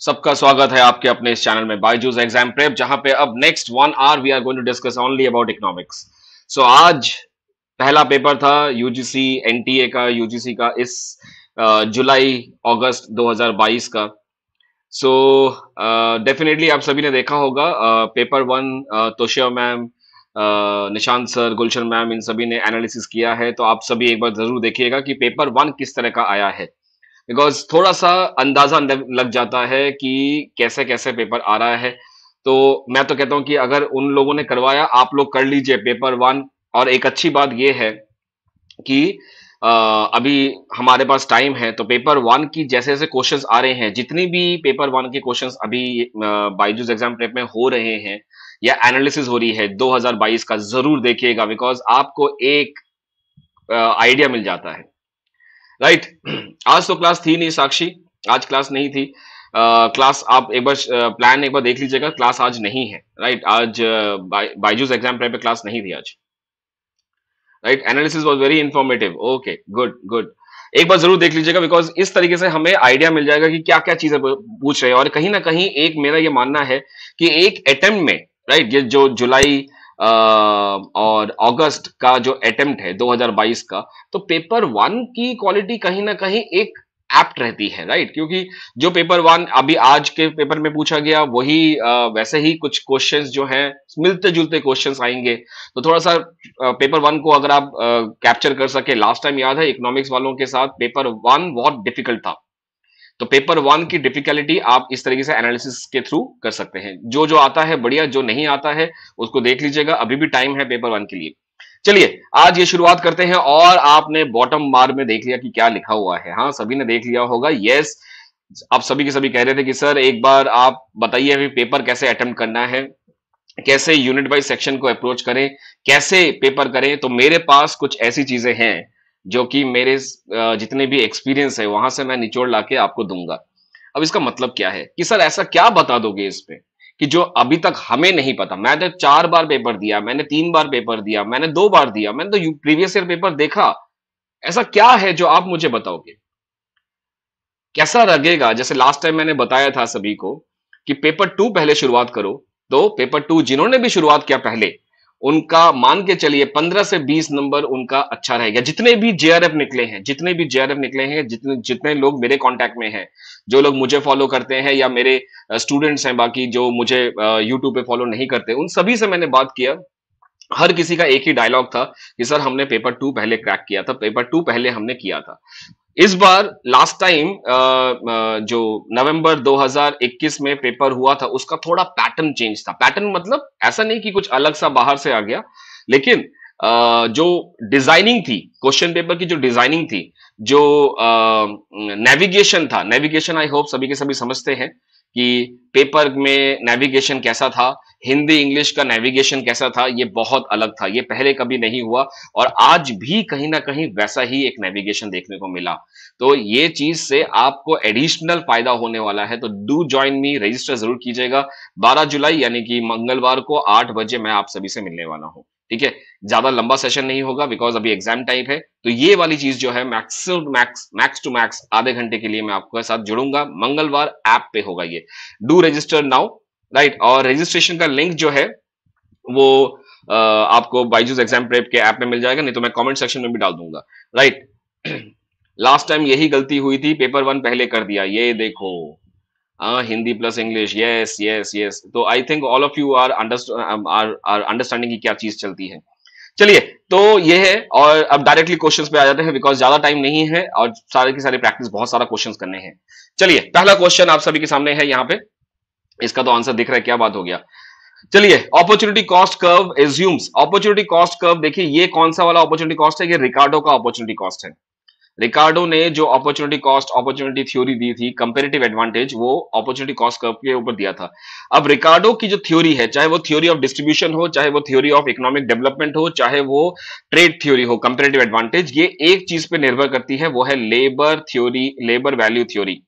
सबका स्वागत है आपके अपने इस चैनल में बायजूस एग्जाम प्रेप, जहां पे अब next 1 hour we are going to discuss only about economics. So आज पहला पेपर था यूजीसी एनटीए का, यूजीसी का इस जुलाई अगस्त 2022 का। सो डेफिनेटली आप सभी ने देखा होगा paper one, Toshiya ma'am, Nishant sir, Gulshan ma'am, इन सभी ने एनालिसिस किया है। तो आप सभी एक बार जरूर देखिएगा कि पेपर वन किस तरह का आया है, बिकॉज थोड़ा सा अंदाजा लग जाता है कि कैसे कैसे पेपर आ रहा है। तो मैं तो कहता हूं कि अगर उन लोगों ने करवाया, आप लोग कर लीजिए पेपर वन। और एक अच्छी बात यह है कि अभी हमारे पास टाइम है, तो पेपर वन की जैसे जैसे क्वेश्चंस आ रहे हैं, जितनी भी पेपर वन के क्वेश्चंस अभी बायजूस एग्जाम प्रेप में हो रहे हैं या एनालिसिस हो रही है 2022 का, जरूर देखिएगा, बिकॉज आपको एक आइडिया मिल जाता है। राइट। आज तो क्लास थी नहीं साक्षी, आज क्लास नहीं थी। क्लास आप एक बार प्लान एक बार देख लीजिएगा, क्लास आज नहीं है। राइट, आज बायजूस एग्जाम प्रेप पे क्लास नहीं थी आज। Right, analysis was very informative. Okay, good good. एक बार जरूर देख लीजिएगा, बिकॉज इस तरीके से हमें आइडिया मिल जाएगा कि क्या क्या चीजें पूछ रहे हैं। और कहीं ना कहीं एक मेरा ये मानना है कि एक अटेम्प्ट में, राइट, ये जो जुलाई और अगस्त का जो अटेम्प्ट है 2022 का, तो पेपर वन की क्वालिटी कहीं ना कहीं एक एप्ट रहती है। राइट, क्योंकि जो पेपर वन अभी आज के पेपर में पूछा गया, वही वैसे ही कुछ क्वेश्चंस जो हैं मिलते जुलते क्वेश्चंस आएंगे। तो थोड़ा सा पेपर वन को अगर आप कैप्चर कर सके, लास्ट टाइम याद है इकोनॉमिक्स वालों के साथ पेपर वन बहुत डिफिकल्ट था। तो पेपर वन की डिफिकल्टी आप इस तरीके से एनालिसिस के थ्रू कर सकते हैं। जो जो आता है बढ़िया, जो नहीं आता है उसको देख लीजिएगा, अभी भी टाइम है पेपर वन के लिए। चलिए आज ये शुरुआत करते हैं। और आपने बॉटम बार में देख लिया कि क्या लिखा हुआ है? हाँ, सभी ने देख लिया होगा। यस, आप सभी के सभी कह रहे थे कि सर एक बार आप बताइए अभी पेपर कैसे अटेम्प्ट करना है, कैसे यूनिट वाइज सेक्शन को अप्रोच करें, कैसे पेपर करें। तो मेरे पास कुछ ऐसी चीजें हैं जो कि मेरे जितने भी एक्सपीरियंस है वहां से मैं निचोड़ लाके आपको दूंगा। अब इसका मतलब क्या है कि सर ऐसा क्या बता दोगे इस पे कि जो अभी तक हमें नहीं पता? मैंने 4 बार पेपर दिया, मैंने 3 बार पेपर दिया, मैंने 2 बार दिया, मैंने तो प्रीवियस ईयर पेपर देखा। ऐसा क्या है जो आप मुझे बताओगे? कैसा लगेगा? जैसे लास्ट टाइम मैंने बताया था सभी को कि पेपर टू पहले शुरुआत करो। तो पेपर टू जिन्होंने भी शुरुआत किया पहले, उनका मान के चलिए 15 से 20 नंबर उनका अच्छा रहेगा। जितने भी जेआरएफ निकले हैं, जितने भी जेआरएफ निकले हैं, जितने जितने लोग मेरे कांटेक्ट में हैं, जो लोग मुझे फॉलो करते हैं या मेरे स्टूडेंट्स हैं बाकी जो मुझे यूट्यूब पे फॉलो नहीं करते, उन सभी से मैंने बात किया। हर किसी का एक ही डायलॉग था कि सर हमने पेपर टू पहले क्रैक किया था, पेपर टू पहले हमने किया था। इस बार लास्ट टाइम जो नवंबर 2021 में पेपर हुआ था, उसका थोड़ा पैटर्न चेंज था। पैटर्न मतलब ऐसा नहीं कि कुछ अलग सा बाहर से आ गया, लेकिन जो डिजाइनिंग थी, क्वेश्चन पेपर की जो डिजाइनिंग थी, जो नेविगेशन था, नेविगेशन आई होप सभी के सभी समझते हैं कि पेपर में नेविगेशन कैसा था, हिंदी इंग्लिश का नेविगेशन कैसा था, ये बहुत अलग था, ये पहले कभी नहीं हुआ। और आज भी कहीं ना कहीं वैसा ही एक नेविगेशन देखने को मिला। तो ये चीज से आपको एडिशनल फायदा होने वाला है। तो डू ज्वाइन मी, रजिस्टर जरूर कीजिएगा। 12 जुलाई यानी कि मंगलवार को 8 बजे मैं आप सभी से मिलने वाला हूं। ठीक है, ज्यादा लंबा सेशन नहीं होगा बिकॉज अभी एग्जाम टाइप है। तो ये वाली चीज जो है मैक्स टू मैक्स आधे घंटे के लिए मैं आपके साथ जुड़ूंगा। मंगलवार ऐप पे होगा ये। Do register now. राइट, और रजिस्ट्रेशन का लिंक जो है वो आपको बायजूस एग्जाम प्रेप के ऐप में मिल जाएगा, नहीं तो मैं कमेंट सेक्शन में भी डाल दूंगा। राइट। लास्ट टाइम यही गलती हुई थी, पेपर वन पहले कर दिया। ये देखो, Hindi plus English, yes yes yes. तो I think all of you are understanding की क्या चीज चलती है। चलिए, तो ये है। और अब डायरेक्टली क्वेश्चंस पे आ जाते हैं, बिकॉज ज्यादा टाइम नहीं है और सारे की सारी प्रैक्टिस, बहुत सारा क्वेश्चंस करने हैं। चलिए, पहला क्वेश्चन आप सभी के सामने है यहाँ पे। इसका तो आंसर दिख रहा है, क्या बात हो गया। चलिए, opportunity cost curve assumes. Opportunity cost curve देखिए, ये कौन सा वाला अपॉर्चुनिटी कॉस्ट है? ये रिकार्डो का अपॉर्चुनिटी कॉस्ट है। रिकार्डो ने जो अपॉर्चुनिटी कॉस्ट, अपॉर्चुनिटी थ्योरी दी थी, कंपेरेटिव एडवांटेज, वो अपॉर्चुनिटी कॉस्ट कर्व के ऊपर दिया था। अब रिकार्डो की जो थ्योरी है, चाहे वो थ्योरी ऑफ डिस्ट्रीब्यूशन हो, चाहे वो थ्योरी ऑफ इकोनॉमिक डेवलपमेंट हो, चाहे वो ट्रेड थ्योरी हो, कंपेरेटिव एडवांटेज, ये एक चीज पे निर्भर करती है, वो है labour theory, labour value theory.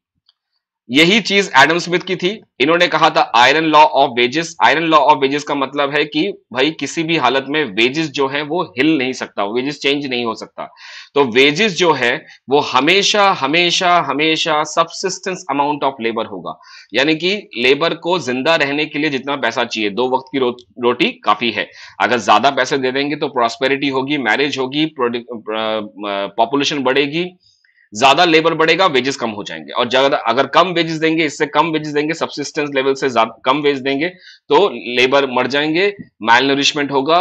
यही चीज एडम स्मिथ की थी। इन्होंने कहा था iron law of wages. Iron law of wages का मतलब है कि भाई किसी भी हालत में वेजेस जो है वो हिल नहीं सकता, वेजेस चेंज नहीं हो सकता। तो वेजेस जो है वो हमेशा हमेशा हमेशा सबसिस्टेंस अमाउंट ऑफ लेबर होगा, यानी कि लेबर को जिंदा रहने के लिए जितना पैसा चाहिए, 2 वक्त की रोटी काफी है। अगर ज्यादा पैसे दे देंगे तो प्रॉस्पेरिटी होगी, मैरिज होगी, पॉपुलेशन बढ़ेगी, ज्यादा लेबर बढ़ेगा, वेजेस कम हो जाएंगे। और ज्यादा अगर कम वेजेस देंगे, इससे कम वेजेस देंगे, सब्सिस्टेंस लेवल से कम वेज देंगे, तो लेबर मर जाएंगे, मैल नरिशमेंट होगा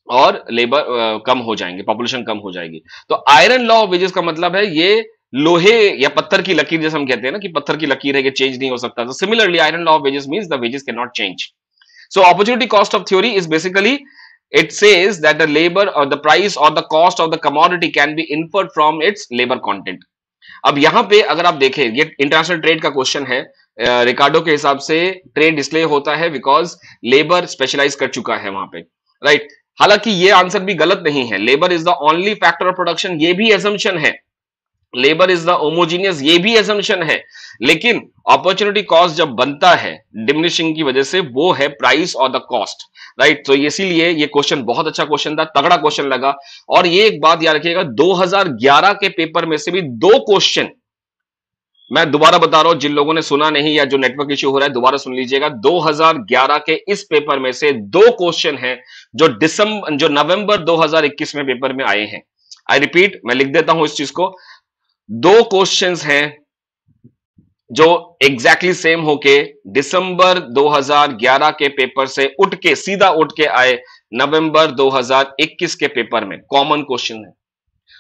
और लेबर कम हो जाएंगे, पॉपुलेशन कम हो जाएगी। तो आयरन लॉ ऑफ वेजेस का मतलब है ये लोहे या पत्थर की लकीर, जैसे हम कहते हैं ना कि पत्थर की लकीर है कि चेंज नहीं हो सकता, तो similarly iron law of wages means the wages can not change. So opportunity cost of theory is basically, it says that the labor or the price or the cost of the commodity can be inferred from its labor content. अब यहां पे अगर आप देखें, ये international trade का question है। रिकार्डो के हिसाब से ट्रेड इसलिए होता है बिकॉज लेबर स्पेशलाइज कर चुका है वहां पे, राइट। हालांकि ये आंसर भी गलत नहीं है। Labour is the only factor of production, ये भी एजम्पशन है। लेबर इज द होमोजीनियस, ये भी एजम्पशन है। लेकिन अपॉर्चुनिटी कॉस्ट जब बनता है डिमिनिशिंग की वजह से, वो है प्राइस और द कॉस्ट, राइट। तो इसीलिए ये क्वेश्चन बहुत अच्छा क्वेश्चन था, तगड़ा क्वेश्चन लगा। और ये एक बात याद रखिएगा, 2011 के पेपर में से भी 2 क्वेश्चन, मैं दोबारा बता रहा हूं, जिन लोगों ने सुना नहीं या जो नेटवर्क इश्यू हो रहा है दोबारा सुन लीजिएगा। 2011 के इस पेपर में से 2 क्वेश्चन हैं जो नवंबर 2021 में पेपर में आए हैं। आई रिपीट, मैं लिख देता हूं इस चीज को। 2 क्वेश्चंस हैं जो एग्जैक्टली सेम होके दिसंबर 2011 के पेपर से सीधा उठ के आए नवंबर 2021 के पेपर में, कॉमन क्वेश्चन है।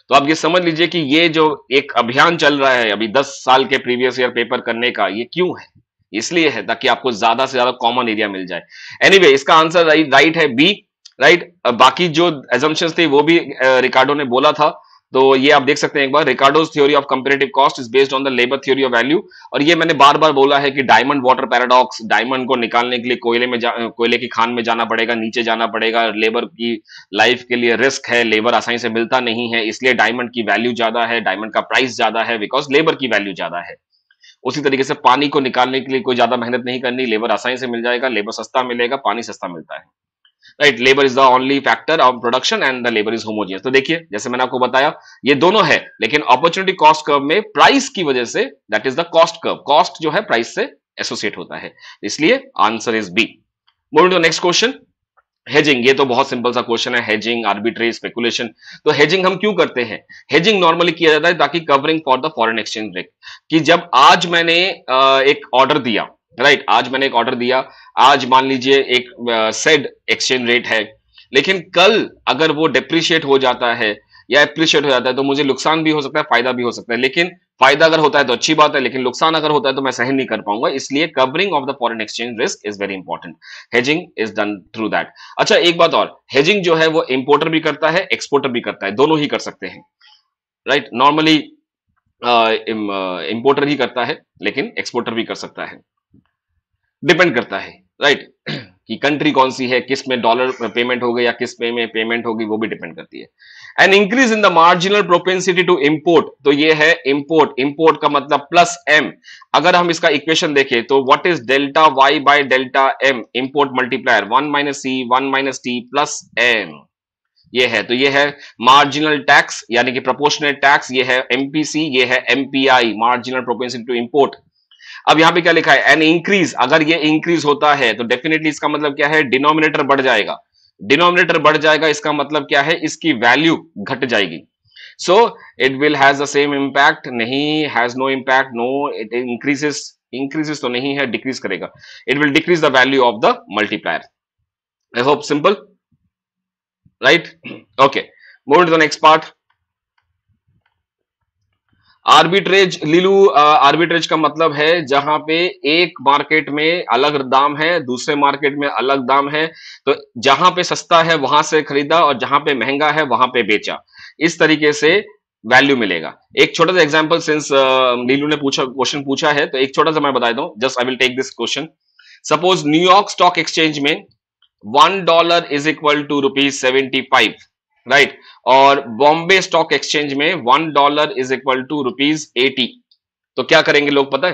तो आप ये समझ लीजिए कि ये जो एक अभियान चल रहा है अभी 10 साल के प्रीवियस ईयर पेपर करने का, ये क्यों है? इसलिए है ताकि आपको ज्यादा से ज्यादा कॉमन एरिया मिल जाए। एनीवे, इसका आंसर राइट है बी, राइट। बाकी जो एजम्पशंस थे वो भी रिकार्डो ने बोला था। तो ये आप देख सकते हैं एक बार, Ricardo's theory of comparative cost is based on the labour theory of value. और ये मैंने बार बार बोला है कि डायमंड वाटर पैराडॉक्स, डायमंड को निकालने के लिए कोयले की खान में जाना पड़ेगा, नीचे जाना पड़ेगा, लेबर की लाइफ के लिए रिस्क है, लेबर आसानी से मिलता नहीं है, इसलिए डायमंड की वैल्यू ज्यादा है, डायमंड का प्राइस ज्यादा है बिकॉज लेबर की वैल्यू ज्यादा है। उसी तरीके से पानी को निकालने के लिए कोई ज्यादा मेहनत नहीं करनी, लेबर आसानी से मिल जाएगा, लेबर सस्ता मिलेगा, पानी सस्ता मिलता है, right. Labour is the only factor of production and the labour is homogeneous. तो देखिए, जैसे मैंने आपको बताया, ये दोनों है, लेकिन अपॉर्चुनिटी कॉस्ट कर्व में प्राइस की वजह से, that is the cost curve, cost जो है प्राइस से एसोसिएट होता है, इसलिए answer is B. Moving to next question, hedging. ये तो बहुत सिंपल सा क्वेश्चन है, हेजिंग, आर्बिट्रेज, स्पेकुलेशन। तो हेजिंग हम क्यों करते हैं? हेजिंग नॉर्मली किया जाता है ताकि covering for the foreign exchange rate, कि जब आज मैंने एक ऑर्डर दिया, राइट, आज मैंने एक ऑर्डर दिया, आज मान लीजिए एक सेड एक्सचेंज रेट है, लेकिन कल अगर वो डिप्रिशिएट हो जाता है या एप्रिशिएट हो जाता है तो मुझे नुकसान भी हो सकता है, फायदा भी हो सकता है। लेकिन फायदा अगर होता है तो अच्छी बात है, लेकिन नुकसान अगर होता है तो मैं सहन नहीं कर पाऊंगा, इसलिए covering of the foreign exchange risk is very important. Hedging is done through that. अच्छा, एक बात और, हेजिंग जो है वो इंपोर्टर भी करता है, एक्सपोर्टर भी करता है, दोनों ही कर सकते हैं, राइट। नॉर्मली इंपोर्टर ही करता है, लेकिन एक्सपोर्टर भी कर सकता है, डिपेंड करता है, राइट कि कंट्री कौन सी है, किस में डॉलर पेमेंट होगी या किस में पेमेंट होगी, वो भी डिपेंड करती है। An increase in the marginal propensity to import, तो ये है इंपोर्ट। इंपोर्ट का मतलब प्लस एम। अगर हम इसका इक्वेशन देखें तो what is delta Y by delta M, import multiplier 1 minus C 1 minus T plus M, ये है। तो ये है मार्जिनल टैक्स यानी कि प्रोपोर्शनल टैक्स, ये है एमपीसी, ये है MPI, marginal propensity to import. अब यहां पे क्या लिखा है? एन इंक्रीज, अगर ये इंक्रीज होता है तो डेफिनेटली इसका मतलब क्या है? डिनोमिनेटर बढ़ जाएगा। डिनोमिनेटर बढ़ जाएगा, इसका मतलब क्या है? इसकी वैल्यू घट जाएगी। So it will has the same impact, नहीं, has no impact, no, it increases, increases तो नहीं है, डिक्रीज करेगा, it will decrease the value of the multiplier. I hope simple, right? Okay, move to the next part. Arbitrage, Leelu, arbitrage का मतलब है जहां पे एक मार्केट में अलग दाम है, दूसरे मार्केट में अलग दाम है, तो जहां पे सस्ता है वहां से खरीदा और जहां पे महंगा है वहां पे बेचा, इस तरीके से वैल्यू मिलेगा। एक छोटा सा एग्जांपल, सिंस लीलू ने क्वेश्चन पूछा है तो एक छोटा सा मैं बता दूं, just I will take this question. Suppose New York stock exchange में $1 इज इक्वल टू ₹75, राइट, और बॉम्बे स्टॉक एक्सचेंज में $1 इज इक्वल टू ₹80। तो क्या करेंगे लोग पता है?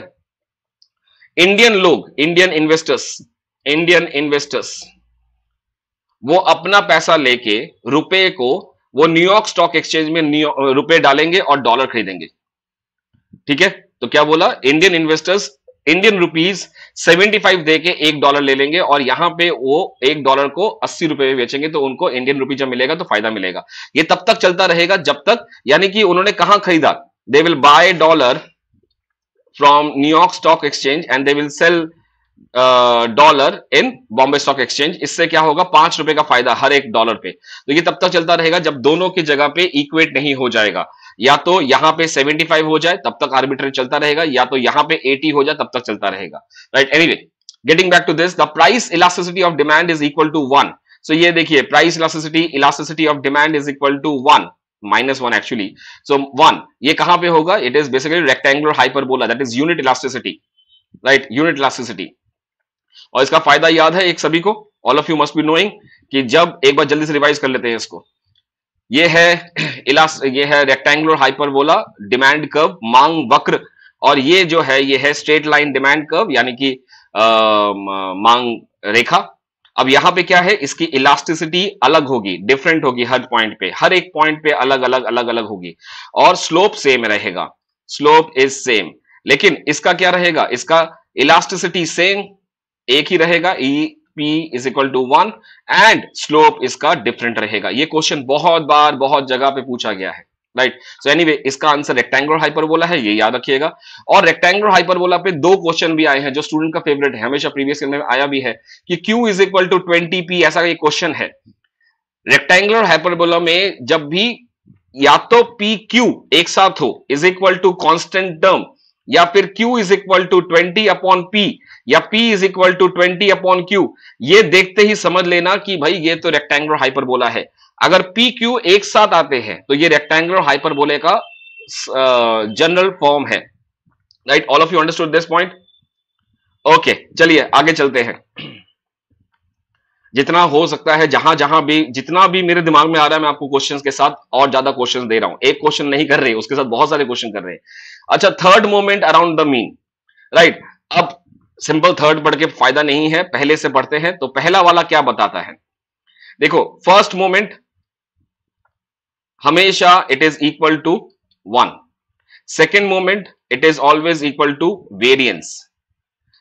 इंडियन लोग, इंडियन इन्वेस्टर्स वो अपना पैसा लेके रुपए को वो न्यूयॉर्क स्टॉक एक्सचेंज में रुपए डालेंगे और डॉलर खरीदेंगे। ठीक है, तो क्या बोला, इंडियन इन्वेस्टर्स इंडियन रुपीज 75 दे के $1 ले लेंगे और यहां पे वो $1 को 80 रुपए में बेचेंगे, तो उनको इंडियन रुपी जब मिलेगा तो फायदा मिलेगा। ये तब तक चलता रहेगा जब तक, यानी कि उन्होंने कहां खरीदा, they will buy dollar from New York stock exchange and they will sell dollar in Bombay stock exchange. इससे क्या होगा, ₹5 का फायदा हर एक डॉलर पे। तो ये तब तक चलता रहेगा जब दोनों की जगह पे इक्वेट नहीं हो जाएगा, या तो यहां पे 75 हो जाए तब तक आर्बिट्रेज चलता रहेगा, या तो यहां पे 80 हो जाए तब तक चलता रहेगा, right. Anyway, getting back to this, the price elasticity of demand is equal to 1। So ये देखिए, price elasticity of demand is equal to 1 -1 actually. So 1 ये कहां पे होगा, it is basically rectangular hyperbola, that is unit elasticity, right, unit elasticity. और इसका फायदा याद है एक सभी को, all of you must be knowing, कि जब एक बार जल्दी से रिवाइज कर लेते हैं इसको, ये है रेक्टेंगुलर हाइपरबोला डिमांड कर्व, मांग वक्र, और ये जो है ये है स्ट्रेट लाइन डिमांड कर्व, यानी कि मांग रेखा। अब यहां पे क्या है, इसकी इलास्टिसिटी अलग होगी, डिफरेंट होगी, हर पॉइंट पे, हर एक पॉइंट पे अलग अलग होगी, और स्लोप सेम रहेगा, स्लोप इज सेम। लेकिन इसका क्या रहेगा, इसका इलास्टिसिटी सेम एक ही रहेगा, E P is equal to 1, and slope इसका डिफरेंट रहेगा। ये क्वेश्चन बहुत बार बहुत जगह पे पूछा गया है, राइट। सो एनीवे, इसका आंसर रेक्टेंगुलर हाइपरबोला है, ये याद रखिएगा। और रेक्टेंगुलर हाइपरबोला पे 2 क्वेश्चन भी आए हैं जो स्टूडेंट का फेवरेट है, हमेशा प्रीवियस ईयर में आया भी है, कि Q is equal to 20p, ऐसा एक क्वेश्चन है। रेक्टेंगुलर हाइपरबोला में जब भी या तो PQ एक साथ हो is equal to constant term, या फिर Q is equal to 20/P, या P is equal to 20/Q, ये देखते ही समझ लेना कि भाई ये तो रेक्टेंगुलर हाइपरबोला है। अगर PQ एक साथ आते हैं तो ये रेक्टेंगुलर हाइपरबोले का जनरल फॉर्म है, right. All of you understood this point? Okay, चलिए आगे चलते हैं। जितना हो सकता है, जहां जहां भी, जितना भी मेरे दिमाग में आ रहा है, मैं आपको क्वेश्चंस के साथ और ज्यादा क्वेश्चंस दे रहा हूं। एक क्वेश्चन नहीं कर रहे, उसके साथ बहुत सारे क्वेश्चन कर रहे हैं। अच्छा, third moment around the mean, right. अब सिंपल थर्ड पढ़ के फायदा नहीं है, पहले से पढ़ते हैं। तो पहला वाला क्या बताता है, देखो, फर्स्ट मोमेंट हमेशा it is equal to 1, second moment it is always equal to variance,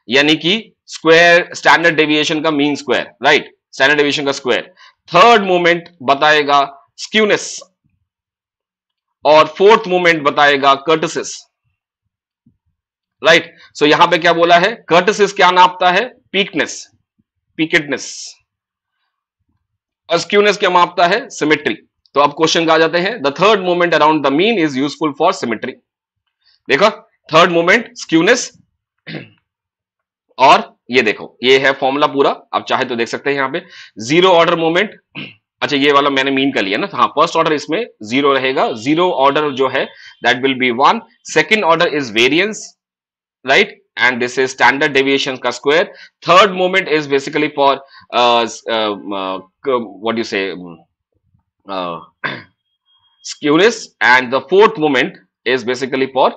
यानी कि स्क्वायर, स्टैंडर्ड डेविएशन का mean square, right, standard deviation का स्क्वायर। थर्ड मोमेंट बताएगा स्क्यूनेस, और फोर्थ मोमेंट बताएगा कर्टिसिस, राइट। सो यहां पे क्या बोला है, कर्टिसिस क्या नापता है, पीकेडनेस, और स्क्यूनेस क्या मापता है, सिमेट्री। तो अब क्वेश्चन आ जाते हैं, the third moment around the mean is useful for symmetry. देखो, थर्ड मोमेंट स्क्यूनेस, और ये देखो, ये है फॉर्मूला पूरा, आप चाहे तो देख सकते हैं यहां पे। जीरो ऑर्डर मोमेंट, अच्छा ये वाला मैंने मीन कर लिया ना, हाँ, फर्स्ट ऑर्डर इसमें जीरो रहेगा, जीरो ऑर्डर जो है that will B 1, second order is variance, right, and this is standard deviation का square. Third moment is basically for what do you say, skewness, and the fourth moment is basically for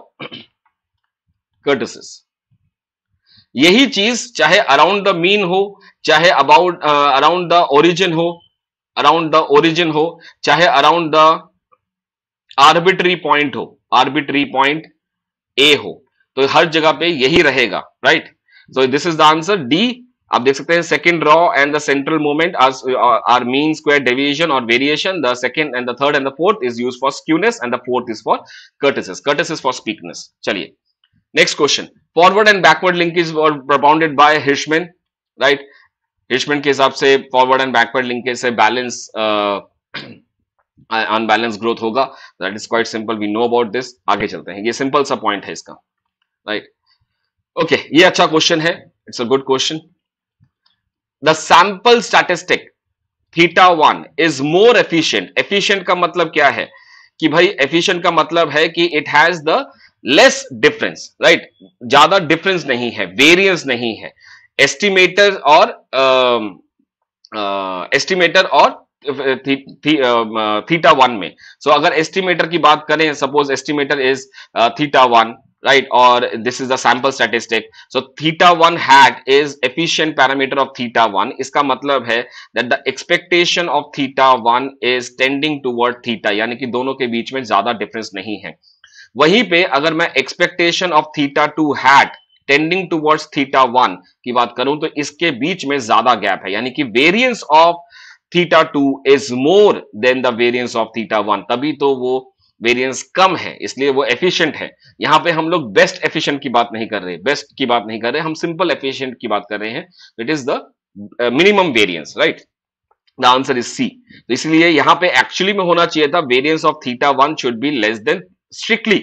कर्टिसिस। यही चीज चाहे around the mean हो, चाहे about around the origin हो, चाहे around the arbitrary point हो, arbitrary point A हो, तो हर जगह पे यही रहेगा, right. So this is the answer D. आप देख सकते हैं second raw and the central moment are mean square deviation और variation, the second and the third and the fourth is used for skewness and the fourth is for kurtosis for peakedness. चलिए next question, forward and backward linkage were propounded by Hirschman, right. Hirschman के हिसाब से forward and backward linkage से balance unbalance growth होगा, that is quite simple, we know about this. आगे चलते हैं, ये सिंपल सा पॉइंट है इसका, राइट। ओके, ये अच्छा क्वेश्चन है, it's a good question. The sample statistic θ1 is more efficient. Efficient का मतलब क्या है कि भाई, एफिशिएंट का मतलब है कि it has the less difference, right, ज्यादा डिफरेंस नहीं है, वेरिएंस नहीं है, एस्टिमेटर और θ1 में। सो अगर एस्टिमेटर की बात करें, suppose estimator is θ1, right? Or this is the sample statistic. So theta 1 hat is efficient parameter of theta 1. इसका मतलब है that the expectation of theta 1 is tending toward theta, यानी कि दोनों के बीच में ज्यादा डिफरेंस नहीं है. वहीं पे अगर मैं expectation of theta 2 hat tending towards theta 1 की बात करूं तो इसके बीच में ज्यादा गैप है, यानी कि variance of theta 2 is more than the variance of theta 1, तभी तो वो वेरिएंस कम है, इसलिए वो एफिशिएंट है. यहां पे हम लोग बेस्ट एफिशिएंट की बात नहीं कर रहे, बेस्ट की बात नहीं कर रहे, हम सिंपल एफिशिएंट की बात कर रहे हैं. It is the minimum variance, right? The answer is C. तो इसलिए यहां पे एक्चुअली में होना चाहिए था variance of theta 1 should be less than strictly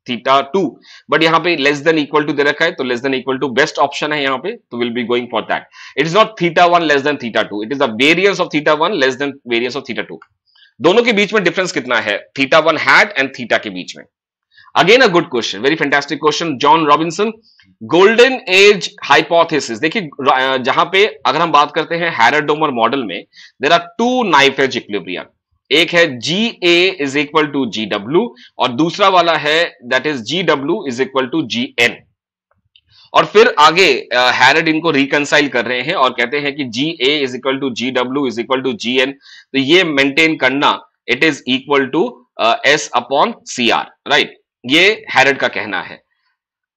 theta 2, but यहां पे लेस देन इक्वल टू दे रखा है, तो less than equal to best option है यहां पे, तो will be going for that. It is not theta 1 less than theta 2, it is the variance of theta 1 less then variance of theta 2. दोनों के बीच में डिफरेंस कितना है थीटा 1 हैट एंड थीटा के बीच में? Again a good question, very fantastic question. John Robinson, golden age hypothesis. देखिए जहां पे अगर हम बात करते हैं हैरोडोमर मॉडल में, there are two knife edge equilibria. एक है G A is equal to G W और दूसरा वाला है that is G W is equal to G N. और फिर आगे हैरड इनको रिकंसाइल कर रहे हैं और कहते हैं कि G A is equal to G W is equal to G N. तो ये मेंटेन करना, it is equal to S upon C R, right? ये हैरड का कहना है.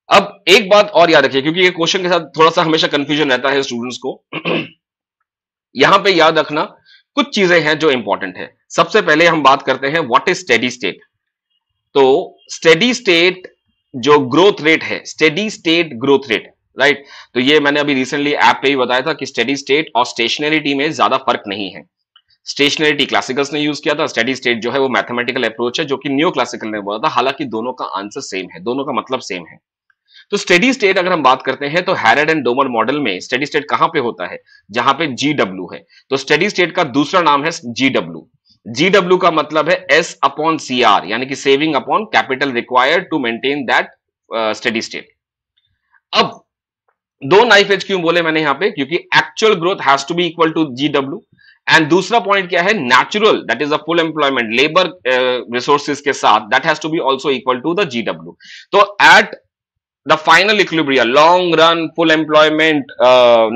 अब एक बात और याद रखिए, क्योंकि ये क्वेश्चन के साथ थोड़ा सा हमेशा कंफ्यूजन रहता है स्टूडेंट्स को. यहां पे याद रखना कुछ चीजें हैं जो इंपॉर्टेंट है. सबसे पहले हम बात करते हैं व्हाट इज स्टेडी स्टेट. तो स्टेडी स्टेट जो ग्रोथ रेट है, steady state growth rate, right? तो ये मैंने अभी रिसेंटली ऐप पे ही बताया था कि स्टेडी स्टेट और स्टेशनरिटी में ज्यादा फर्क नहीं है. स्टेशनरिटी क्लासिकल्स ने यूज किया था, स्टेडी स्टेट जो है वो मैथमेटिकल अप्रोच है जो कि न्यू क्लासिकल ने बोला था. हालांकि दोनों का आंसर सेम है, दोनों का मतलब सेम है. तो स्टेडी स्टेट अगर हम बात करते हैं तो हैरड एंड डोमर मॉडल में स्टेडी स्टेट कहां पे होता है? जहां पे जी डब्ल्यू है. तो स्टेडी स्टेट का दूसरा नाम है जी डब्ल्यू. जी डब्ल्यू का मतलब है एस अपॉन सी आर, यानी कि saving upon capital required to maintain that steady state. अब दो नाइफ एज क्यों बोले मैंने यहां पे? क्योंकि actual growth has to be equal to G W. And दूसरा पॉइंट क्या है? Natural, that is a full employment labour resources के साथ, that has to be also equal to the G W. तो at the final equilibria, long run, full employment,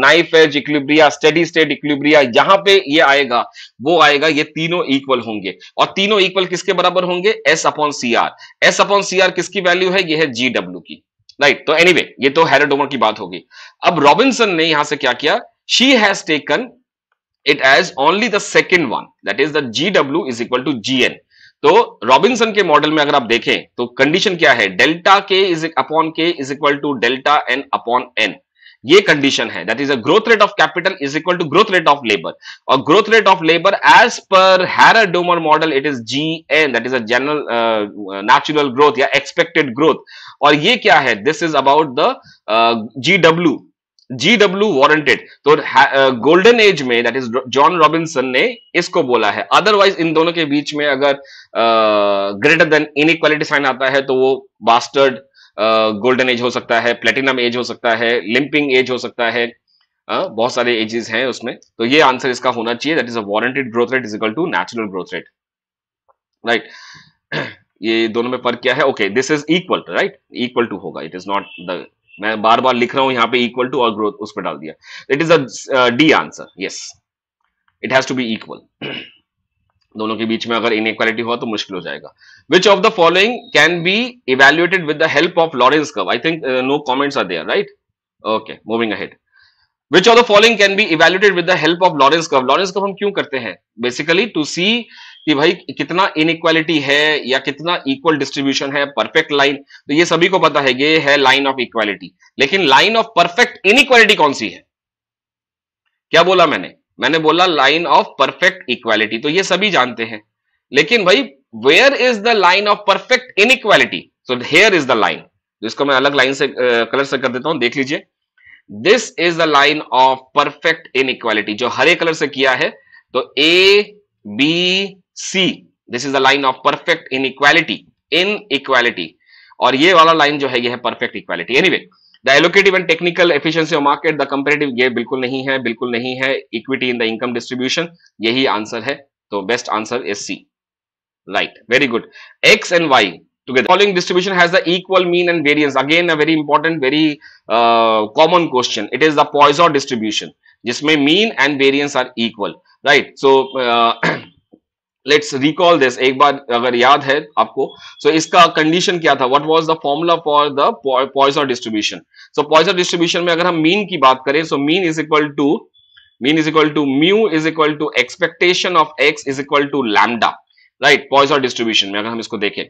knife edge equilibria, steady state equilibria, यहां पे ये आएगा, वो आएगा, ये तीनों इक्वल होंगे. और तीनों इक्वल किसके बराबर होंगे? S upon C R. S upon C R किसकी वैल्यू है? ये है जी डब्ल्यू की, राइट? तो एनीवे ये तो हैरोडोमर की बात होगी. अब रॉबिन्सन ने यहां से क्या किया? She has taken it as only the second one, that is the G W is equal to G N. तो रॉबिन्सन के मॉडल में अगर आप देखें तो कंडीशन क्या है? Delta K is upon K is equal to delta N upon N. ये कंडीशन है. That is a growth rate of capital is equal to growth rate of labour. और growth rate of labour as per Harrod Domar model it is G N, that is a general natural growth या expected growth. और ये क्या है? This is about the G W. G W warranted. तो golden age में that is John Robinson ने इसको बोला है. अदरवाइज इन दोनों के बीच में अगर ग्रेटर देन इनइक्वालिटी साइन आता है तो वो बास्टर्ड गोल्डन एज हो सकता है, प्लेटिनम एज हो सकता है, लिंपिंग एज हो सकता है, बहुत सारे एजेस हैं उसमें. तो ये आंसर इसका होना चाहिए, that is a warranted growth rate is equal to natural growth rate, right? ये दोनों में फर्क क्या है? Okay, this is equal, right? Equal to होगा, इट इज नॉट द, मैं बार बार लिख रहा हूं यहां पे इक्वल टू और ग्रोथ उस पर डाल दिया. It is a D answer. Yes, it has to be equal. दोनों के बीच में अगर इनइक्वालिटी हुआ तो मुश्किल हो जाएगा. Which of the following can be evaluated with the help of Lorenz curve? I think no comments are there, right? Okay, moving ahead. Which of the following can be evaluated with the help of Lorentz curve? Lorentz curve हम क्यों करते हैं? Basically to see कि भाई कितना inequality है या कितना इक्वल डिस्ट्रीब्यूशन है, परफेक्ट लाइन. तो ये सभी को पता है, ये है लाइन ऑफ इक्वालिटी. लेकिन लाइन ऑफ परफेक्ट इनइक्वालिटी कौन सी है? क्या बोला मैंने बोला लाइन ऑफ परफेक्ट इक्वालिटी. तो ये सभी जानते हैं, लेकिन भाई where is the line of perfect inequality? So here is the line. जिसको मैं अलग लाइन से कलर से कर देता हूं, देख लीजिए. This is the line of perfect inequality, जो हरे कलर से किया है. तो A B C, this is the line of perfect inequality, inequality. और ये वाला लाइन जो है ये है perfect equality. Anyway, the allocative and technical efficiency of market, the comparative, ये बिल्कुल नहीं है, बिल्कुल नहीं है. Equity in the income distribution, यही आंसर है. तो best answer is C, right? Very good. X and Y, together. Following distribution has the equal mean and variance. Again, a very important, very common question. It is the Poisson distribution, जिसमें mean and variance are equal, right? So let's recall this. एक बार अगर याद है आपको, so इसका condition क्या था? What was the formula for the Poisson distribution? So Poisson distribution में अगर हम mean की बात करें, so mean is equal to mu is equal to expectation of x is equal to lambda, right? Poisson distribution में अगर हम इसको देखें,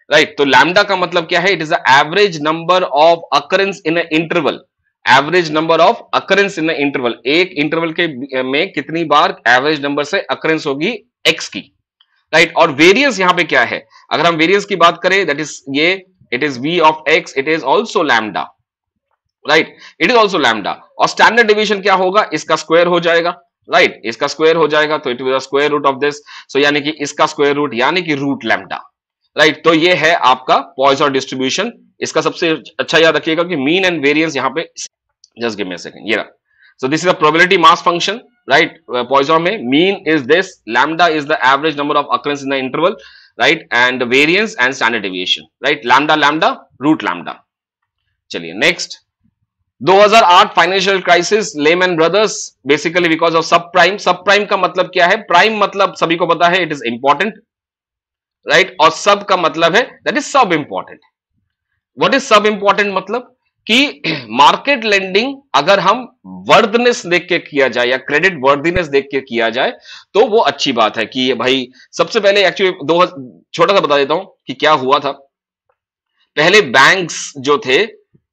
right? तो lambda का मतलब क्या है? It is the average number of occurrence in an interval. Average number of occurrence in interval, एक इंटरवल के में कितनी बार एवरेज नंबर से अकरेंस होगी एक्स की, राइट? और वेरियंस यहां पे क्या है? अगर हम वेरियंस की बात करें, दैट इज ये, it is v of x, it is also lambda, right? It is also lambda. और स्टैंडर्ड डिवीजन क्या होगा? इसका स्क्वायर हो जाएगा, राइट? इसका स्क्वायर हो जाएगा, तो it will square root of this, so यानी कि इसका स्क्वायर रूट यानी कि रूट लैम्डा, राइट? तो ये है आपका पॉइसन डिस्ट्रीब्यूशन। इसका सबसे अच्छा याद रखिएगा कि मीन एंड वेरियंस यहां पे, just give me a second, ये रहा। So this is a probability mass function, right? Poisson में mean is this, lambda is the average number of occurrence in the interval, right? And variance and standard deviation, right? Lambda lambda root lambda. चलिए next, 2008 financial crisis, Lehman Brothers, basically because of sub prime. Sub prime का मतलब क्या है? Prime मतलब सभी को पता है, इट इज इंपॉर्टेंट, राइट? और सब का मतलब है दैट इज सब इंपॉर्टेंट। व्हाट इज सब इंपॉर्टेंट? मतलब कि मार्केट लेंडिंग अगर हम वर्दनेस देख के किया जाए या क्रेडिट वर्दीनेस देख के किया जाए तो वो अच्छी बात है कि भाई, सबसे पहले एक्चुअली दो छोटा सा बता देता हूं कि क्या हुआ था। पहले बैंक्स जो थे,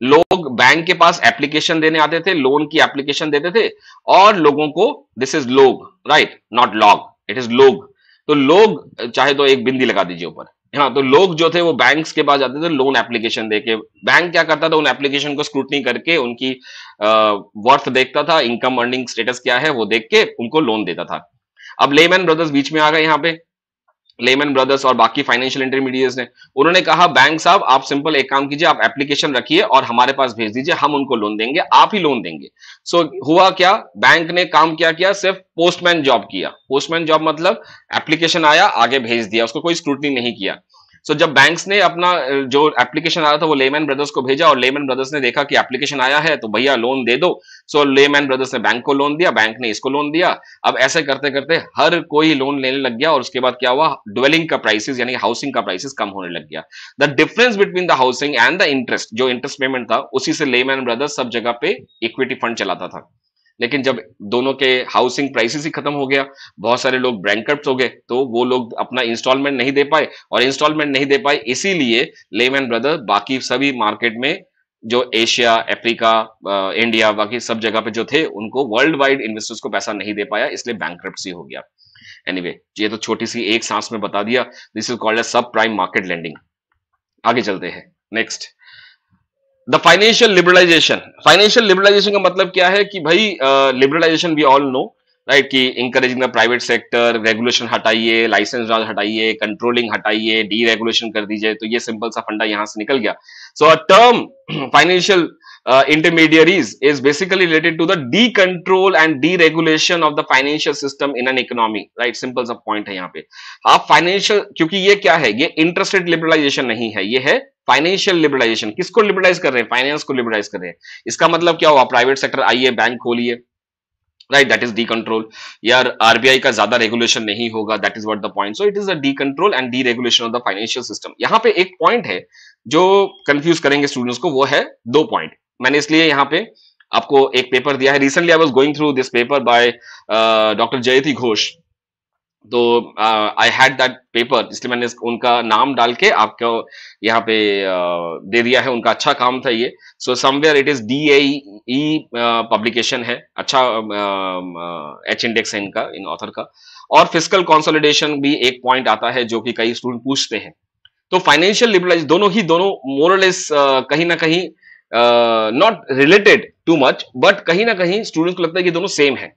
लोग बैंक के पास एप्लीकेशन देने आते थे, लोन की एप्लीकेशन देते थे, और लोगों को, दिस इज लोग, right? Not log, it is लोग। तो लोग, चाहे तो एक बिंदी लगा दीजिए ऊपर, हाँ, तो लोग जो थे वो बैंक्स के पास जाते थे लोन एप्लीकेशन देके। बैंक क्या करता था? उन एप्लीकेशन को स्क्रूटनी करके उनकी वर्थ देखता था, इनकम अर्निंग स्टेटस क्या है वो देख के उनको लोन देता था। अब लेमैन ब्रदर्स बीच में आ गए यहाँ पे, लेमैन ब्रदर्स और बाकी फाइनेंशियल इंटरमीडिएट्स ने, उन्होंने कहा बैंक साहब आप सिंपल एक काम कीजिए, आप एप्लीकेशन रखिए और हमारे पास भेज दीजिए, हम उनको लोन देंगे, आप ही लोन देंगे। सो हुआ क्या? बैंक ने काम क्या किया? सिर्फ पोस्टमैन जॉब किया। पोस्टमैन जॉब मतलब एप्लीकेशन आया, आगे भेज दिया, उसको कोई स्क्रूटनी नहीं किया। सो जब बैंक्स ने अपना जो एप्लीकेशन आया था वो लेमैन ब्रदर्स को भेजा, और लेमैन ब्रदर्स ने देखा कि एप्लीकेशन आया है तो भैया लोन दे दो। सो लेमैन ब्रदर्स ने बैंक को लोन दिया, बैंक ने इसको लोन दिया। अब ऐसे करते करते हर कोई लोन लेने लग गया, और उसके बाद क्या हुआ? ड्वेलिंग का प्राइसेस यानी हाउसिंग का प्राइसेस कम होने लग गया। The difference between the housing and the interest, जो इंटरेस्ट पेमेंट था, उसी से लेमैन ब्रदर्स सब जगह पे इक्विटी फंड चलाता था। लेकिन जब दोनों के हाउसिंग प्राइसेस ही खत्म हो गया, बहुत सारे लोग बैंकरप्ट हो गए, तो वो लोग अपना इंस्टॉलमेंट नहीं दे पाए, और इंस्टॉलमेंट नहीं दे पाए इसीलिए लेमैन ब्रदर बाकी सभी मार्केट में, जो एशिया, अफ्रीका, इंडिया, बाकी सब जगह पे जो थे, उनको वर्ल्ड वाइड इन्वेस्टर्स को पैसा नहीं दे पाया, इसलिए बैंकरप्सी हो गया। एनीवे, ये तो छोटी सी एक सांस में बता दिया। This is called as sub prime market lending. आगे चलते हैं, next, the financial liberalization. Financial liberalisation का मतलब क्या है कि भाई, liberalization we all know, right? कि encouraging the private sector, regulation हटाइए, लाइसेंस राज हटाइए, कंट्रोलिंग हटाइए, डी रेगुलेशन कर दीजिए। तो ये सिंपल सा फंडा यहां से निकल गया। So a term financial intermediaries is basically related to the decontrol and deregulation of the financial system in an economy, right? Simple सा पॉइंट है यहाँ पे। आप फाइनेंशियल, क्योंकि ये क्या है? ये इंटरेस्ट रेट लिबरलाइजेशन नहीं है, ये है फाइनेंशियल लिबरलाइजेशन। किसको लिबरलाइज कर रहे हैं? फाइनेंस को लिबरलाइज कर रहे हैं। इसका मतलब क्या हुआ? प्राइवेट सेक्टर आइए, बैंक खोलिए, right? That is D control. यार आरबीआई का ज्यादा रेगुलेशन नहीं होगा, that is what the point. So it is a D control and D regulation of the financial system. यहाँ पे एक पॉइंट है जो कंफ्यूज करेंगे स्टूडेंट्स को, वो है 2 पॉइंट। मैंने इसलिए यहाँ पे आपको एक पेपर दिया है। Recently I was going through this paper by doctor जयति घोष। तो आई हैड दैट पेपर, इसलिए मैंने उनका नाम डाल के आपको यहाँ पे दे दिया है। उनका अच्छा काम था ये। So somewhere it is DAE publication है, अच्छा H इंडेक्स है इनका, इन ऑथर का। और फिस्कल कंसोलिडेशन भी एक पॉइंट आता है जो कि कई स्टूडेंट पूछते हैं। तो फाइनेंशियल लिबरलाइज दोनों मोरलेस कहीं ना कहीं not related too much, but कहीं ना कहीं स्टूडेंट्स को लगता है कि दोनों सेम है।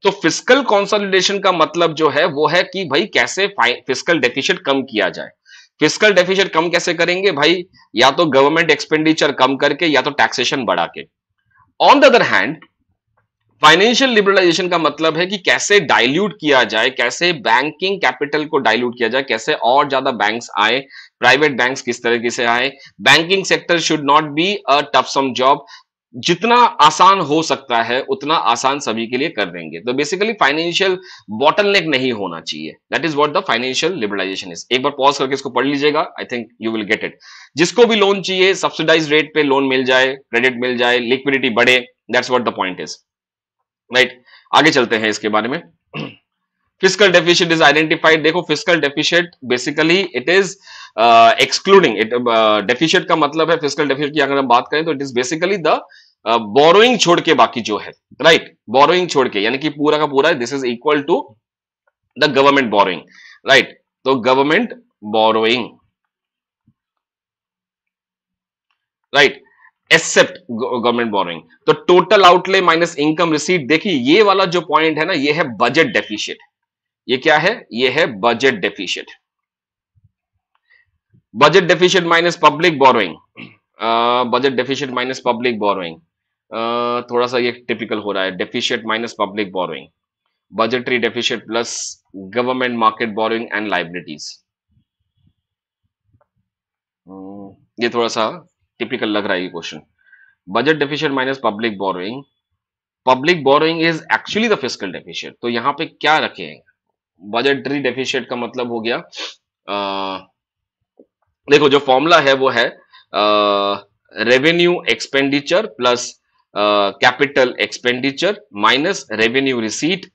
तो फिस्कल कंसोलिडेशन का मतलब जो है वो है कि भाई कैसे फिस्कल डेफिसिट कम किया जाए। फिस्कल डेफिसिट कम कैसे करेंगे भाई? या तो गवर्नमेंट एक्सपेंडिचर कम करके, या तो टैक्सेशन बढ़ा के। On the other hand, financial liberalisation का मतलब है कि कैसे डाइल्यूट किया जाए, कैसे बैंकिंग कैपिटल को डाइल्यूट किया जाए, कैसे और ज्यादा बैंक्स आए, प्राइवेट बैंक्स किस तरीके से आए। Banking sector should not be a tough some job, जितना आसान हो सकता है उतना आसान सभी के लिए कर देंगे। तो बेसिकली फाइनेंशियल बॉटलनेक नहीं होना चाहिए, that is what the financial liberalization is. एक बार पॉज करके इसको पढ़ लीजिएगा, I think you will get it. जिसको भी लोन चाहिए सब्सिडाइज रेट पे लोन मिल जाए, क्रेडिट मिल जाए, लिक्विडिटी बढ़े, that's what the point is, right. आगे चलते हैं इसके बारे में। Fiscal deficit is identified. देखो fiscal deficit basically it is excluding it, deficit का मतलब है, फिस्कल डेफिशिट की अगर हम बात करें तो it is basically the borrowing छोड़ के बाकी जो है, राइट, बोरोइंग छोड़ के, यानी कि पूरा का पूरा this is equal to the government borrowing, right. तो government borrowing, right, except government borrowing. तो total outlay minus income receipt. देखिए ये वाला जो पॉइंट है ना, ये है बजट डेफिशिट। ये क्या है? ये है budget deficit. Budget deficit minus public borrowing, budget deficit minus public borrowing, थोड़ा सा ये टिपिकल हो रहा है। Deficit minus public borrowing, budgetary deficit plus government market borrowing and liabilities. ये थोड़ा सा टिपिकल लग रहा है ये question. Budget deficit minus public borrowing, public borrowing is actually the fiscal deficit. तो यहां पे क्या रखे? बजटरी डेफिशिट का मतलब हो गया, देखो जो फॉर्मूला है वो है revenue expenditure plus capital expenditure minus revenue receipt,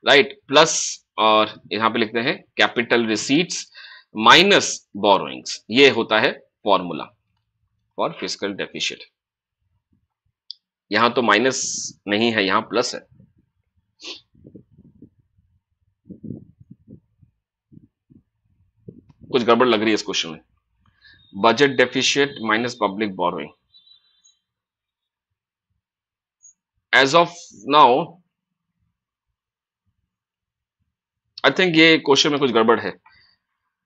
right, plus, और यहां पे लिखते हैं कैपिटल रिसीट्स माइनस बोरोइंग्स। ये होता है फॉर्मूला फॉर फिस्कल डेफिशिट। यहां तो माइनस नहीं है, यहां प्लस है। कुछ गड़बड़ लग रही है इस क्वेश्चन में। Budget deficit minus public borrowing, as of now I think ये क्वेश्चन में कुछ गड़बड़ है।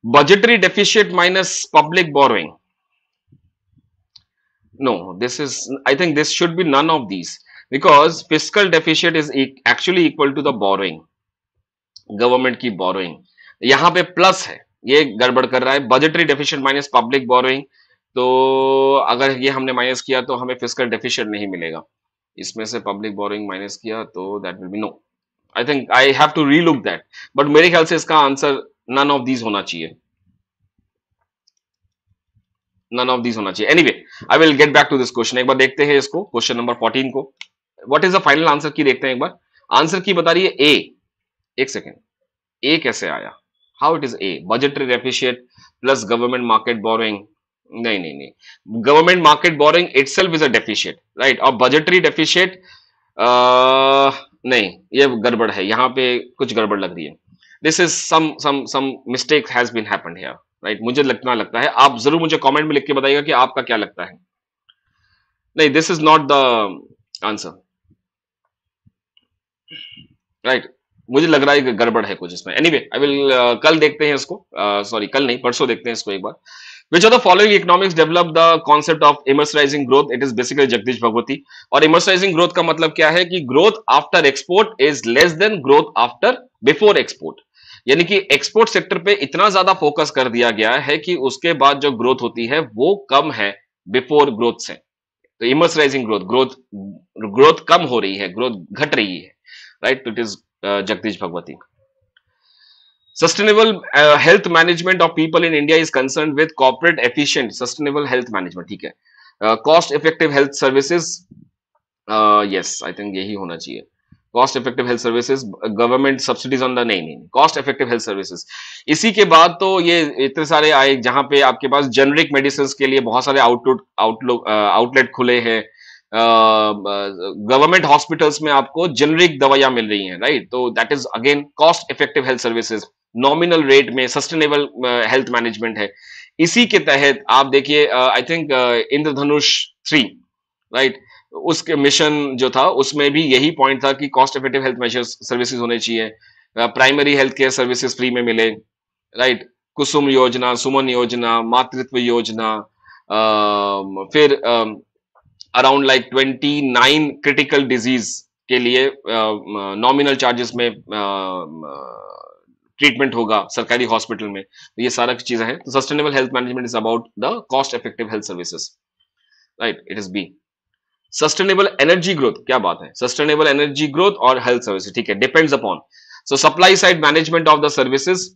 Budgetary deficit minus public borrowing, no, this is, I think this should be none of these, because fiscal deficit is actually equal to the borrowing, government की borrowing. यहां पे plus है, ये गड़बड़ कर रहा है। Budgetary deficit minus public borrowing, तो अगर ये हमने माइनस किया तो हमें फिस्कल डेफिशिट नहीं मिलेगा। इसमें से पब्लिक बोरोइंग माइनस किया तो that will be no, I think I have to relook that, but मेरे ख्याल से इसका आंसर नन ऑफ दीज होना चाहिए, नन ऑफ दीज होना चाहिए। Anyway, I will get back to this question. एक बार देखते हैं इसको, क्वेश्चन नंबर 14 को। What is the final answer की देखते हैं एक बार। आंसर की बता रही है ए। एक सेकेंड, ए कैसे आया? How it is A? Budgetary deficit plus government market borrowing, नहीं नहीं नहीं, government market borrowing itself is a deficit, right. और बजटरी डेफिशिट नहीं, ये गड़बड़ है, यहां पे कुछ गड़बड़ लग रही है। This is some mistake has been happened here, right. मुझे लगता है, आप जरूर मुझे कमेंट में लिख के बताइएगा कि आपका क्या लगता है। नहीं, this is not the answer, right. मुझे लग रहा है कि गड़बड़ है कुछ इसमें। एनीवे, आई विल कल देखते हैं इसको, सॉरी कल नहीं, परसों देखते हैं इसको एक बार। Which are the following economics develop the concept of immiserizing growth? It is basically Jagdish Bhagwati. और इमर्सराइजिंग ग्रोथ का मतलब क्या है कि growth after export is less than growth after before export, यानी कि एक्सपोर्ट सेक्टर पे इतना ज्यादा फोकस कर दिया गया है कि उसके बाद जो ग्रोथ होती है वो कम है बिफोर ग्रोथ से। तो इमर्सराइजिंग ग्रोथ, ग्रोथ कम हो रही है, ग्रोथ घट रही है, राइट। तो it is Jagdish Bhagwati. Sustainable health management of people in India is concerned with corporate efficient sustainable health management, ठीक है। cost effective health services, yes, I think यही होना चाहिए। cost effective health services, government subsidies on the, नहीं, cost effective health services। इसी के बाद तो ये इतने सारे आए जहां पे आपके पास जेनरिक मेडिसिन के लिए बहुत सारे आउटलेट खुले हैं। गवर्नमेंट हॉस्पिटल्स में आपको जेनरिक दवाइयां मिल रही हैं, राइट। तो that is again cost effective health services, nominal rate में सस्टेनेबल हेल्थ मैनेजमेंट है। इसी के तहत आप देखिए, आई थिंक इंद्रधनुष 3, राइट, उसके मिशन जो था उसमें भी यही पॉइंट था कि cost effective health measures services होने चाहिए, primary health care services free में मिले, राइट। कुसुम योजना, सुमन योजना, मातृत्व योजना, फिर अराउंड लाइक 29 क्रिटिकल डिजीज के लिए नॉमिनल चार्जेस में ट्रीटमेंट होगा सरकारी हॉस्पिटल में, तो ये सारा चीजें हैं। तो sustainable health management is about the cost effective health services, right, it is B. Sustainable energy growth, क्या बात है, सस्टेनेबल एनर्जी ग्रोथ और हेल्थ सर्विसेज, ठीक है, depends upon, so supply side management of the services,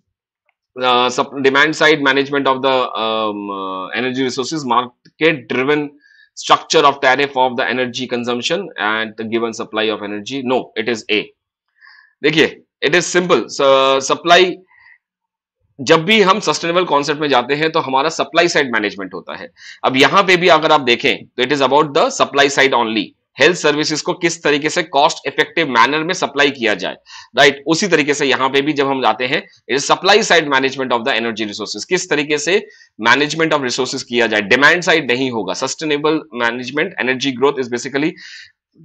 demand side management of the energy resources, market driven structure of tariff of the energy consumption and the given supply of energy. No, it is A. देखिए, it is simple. Supply, जब भी हम sustainable concept में जाते हैं तो हमारा supply side management होता है। अब यहां पे भी अगर आप देखें तो it is about the supply side only, health services को किस तरीके से कॉस्ट इफेक्टिव मैनर में सप्लाई किया जाए, राइट। उसी तरीके से यहां पे भी जब हम जाते हैं, it is supply side management of the energy resources, किस तरीके से मैनेजमेंट ऑफ रिसोर्सेज किया जाए, डिमांड साइड नहीं होगा। Sustainable management energy growth is basically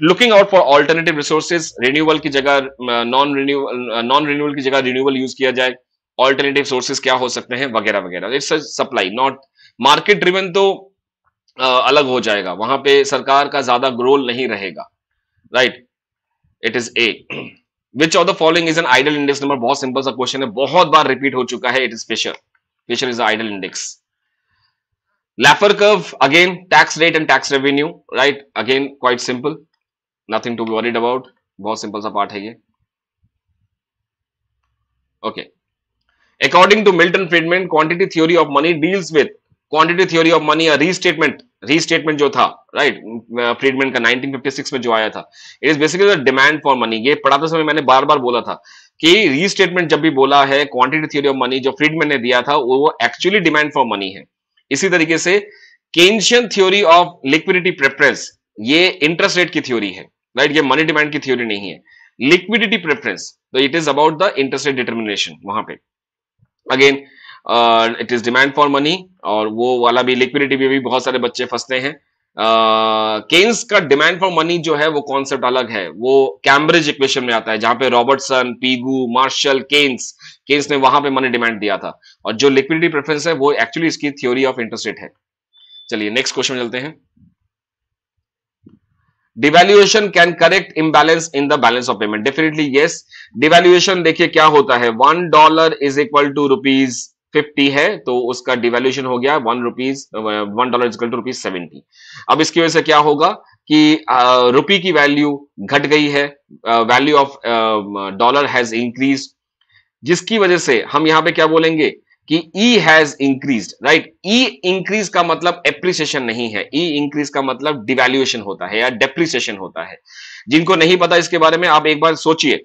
looking out for alternative resources, renewable की जगह नॉन रिन्यूएबल की जगह रिन्यूएबल यूज किया जाए, ऑल्टरनेटिव सोर्सेज क्या हो सकते हैं वगैरह वगैरह। It's supply, not market driven, तो अलग हो जाएगा, वहां पे सरकार का ज्यादा रोल नहीं रहेगा, right. It is A. Which of the following is an ideal index number, बहुत सिंपल सा क्वेश्चन है, बहुत बार रिपीट हो चुका है, it is Fisher, Fisher is the ideal index. Laffer curve, again tax rate and tax revenue, right, again quite simple, nothing to be worried about, बहुत simple सा पार्ट है ये, okay. According to Milton Friedman, quantity theory of money deals with quantity theory of money, a restatement जो था, right, Friedman का 1956 में जो आया था, it is basically the demand for money। ये पढ़ाते समय मैंने बार बार बोला था कि रीस्टेटमेंट जब भी बोला है, क्वांटिटी थ्योरी ऑफ मनी जो फ्रीडमैन ने दिया था वो एक्चुअली डिमांड फॉर मनी है। इसी तरीके से केन्शियन थ्योरी ऑफ लिक्विडिटी प्रेफरेंस, ये इंटरेस्ट रेट की थ्योरी है, राइट, ये मनी डिमांड की थ्योरी नहीं है। लिक्विडिटी प्रेफरेंस, तो it is about the interest rate determination, वहां पे again it is demand for money, और वो वाला भी लिक्विडिटी में भी बहुत सारे बच्चे फंसते हैं। केन्स का डिमांड फॉर मनी जो है वो कॉन्सेप्ट अलग है, वो कैम्ब्रिज इक्वेशन में आता है, जहां पे रॉबर्टसन, पीगू, मार्शल, केन्स ने वहां पे मनी डिमांड दिया था, और जो लिक्विडिटी प्रेफरेंस है वो एक्चुअली इसकी थ्योरी ऑफ इंटरेस्ट रेट है। चलिए नेक्स्ट क्वेश्चन चलते हैं। Devaluation can correct imbalance in the balance of payment, definitely yes. Devaluation देखिए क्या होता है, $1 इज इक्वल टू ₹50 है, तो उसका डिवैल्यूएशन हो गया $1 इज इक्वल टू ₹70। अब इसकी वजह से क्या होगा कि रुपी की वैल्यू घट गई है, value of dollar has increase, जिसकी वजह से हम यहां पे क्या बोलेंगे कि E has increased, right. E increase का मतलब एप्रिसिएशन नहीं है, E इंक्रीज का मतलब डिवैल्यूएशन होता है या डेप्रिसिएशन होता है। जिनको नहीं पता इसके बारे में, आप एक बार सोचिए,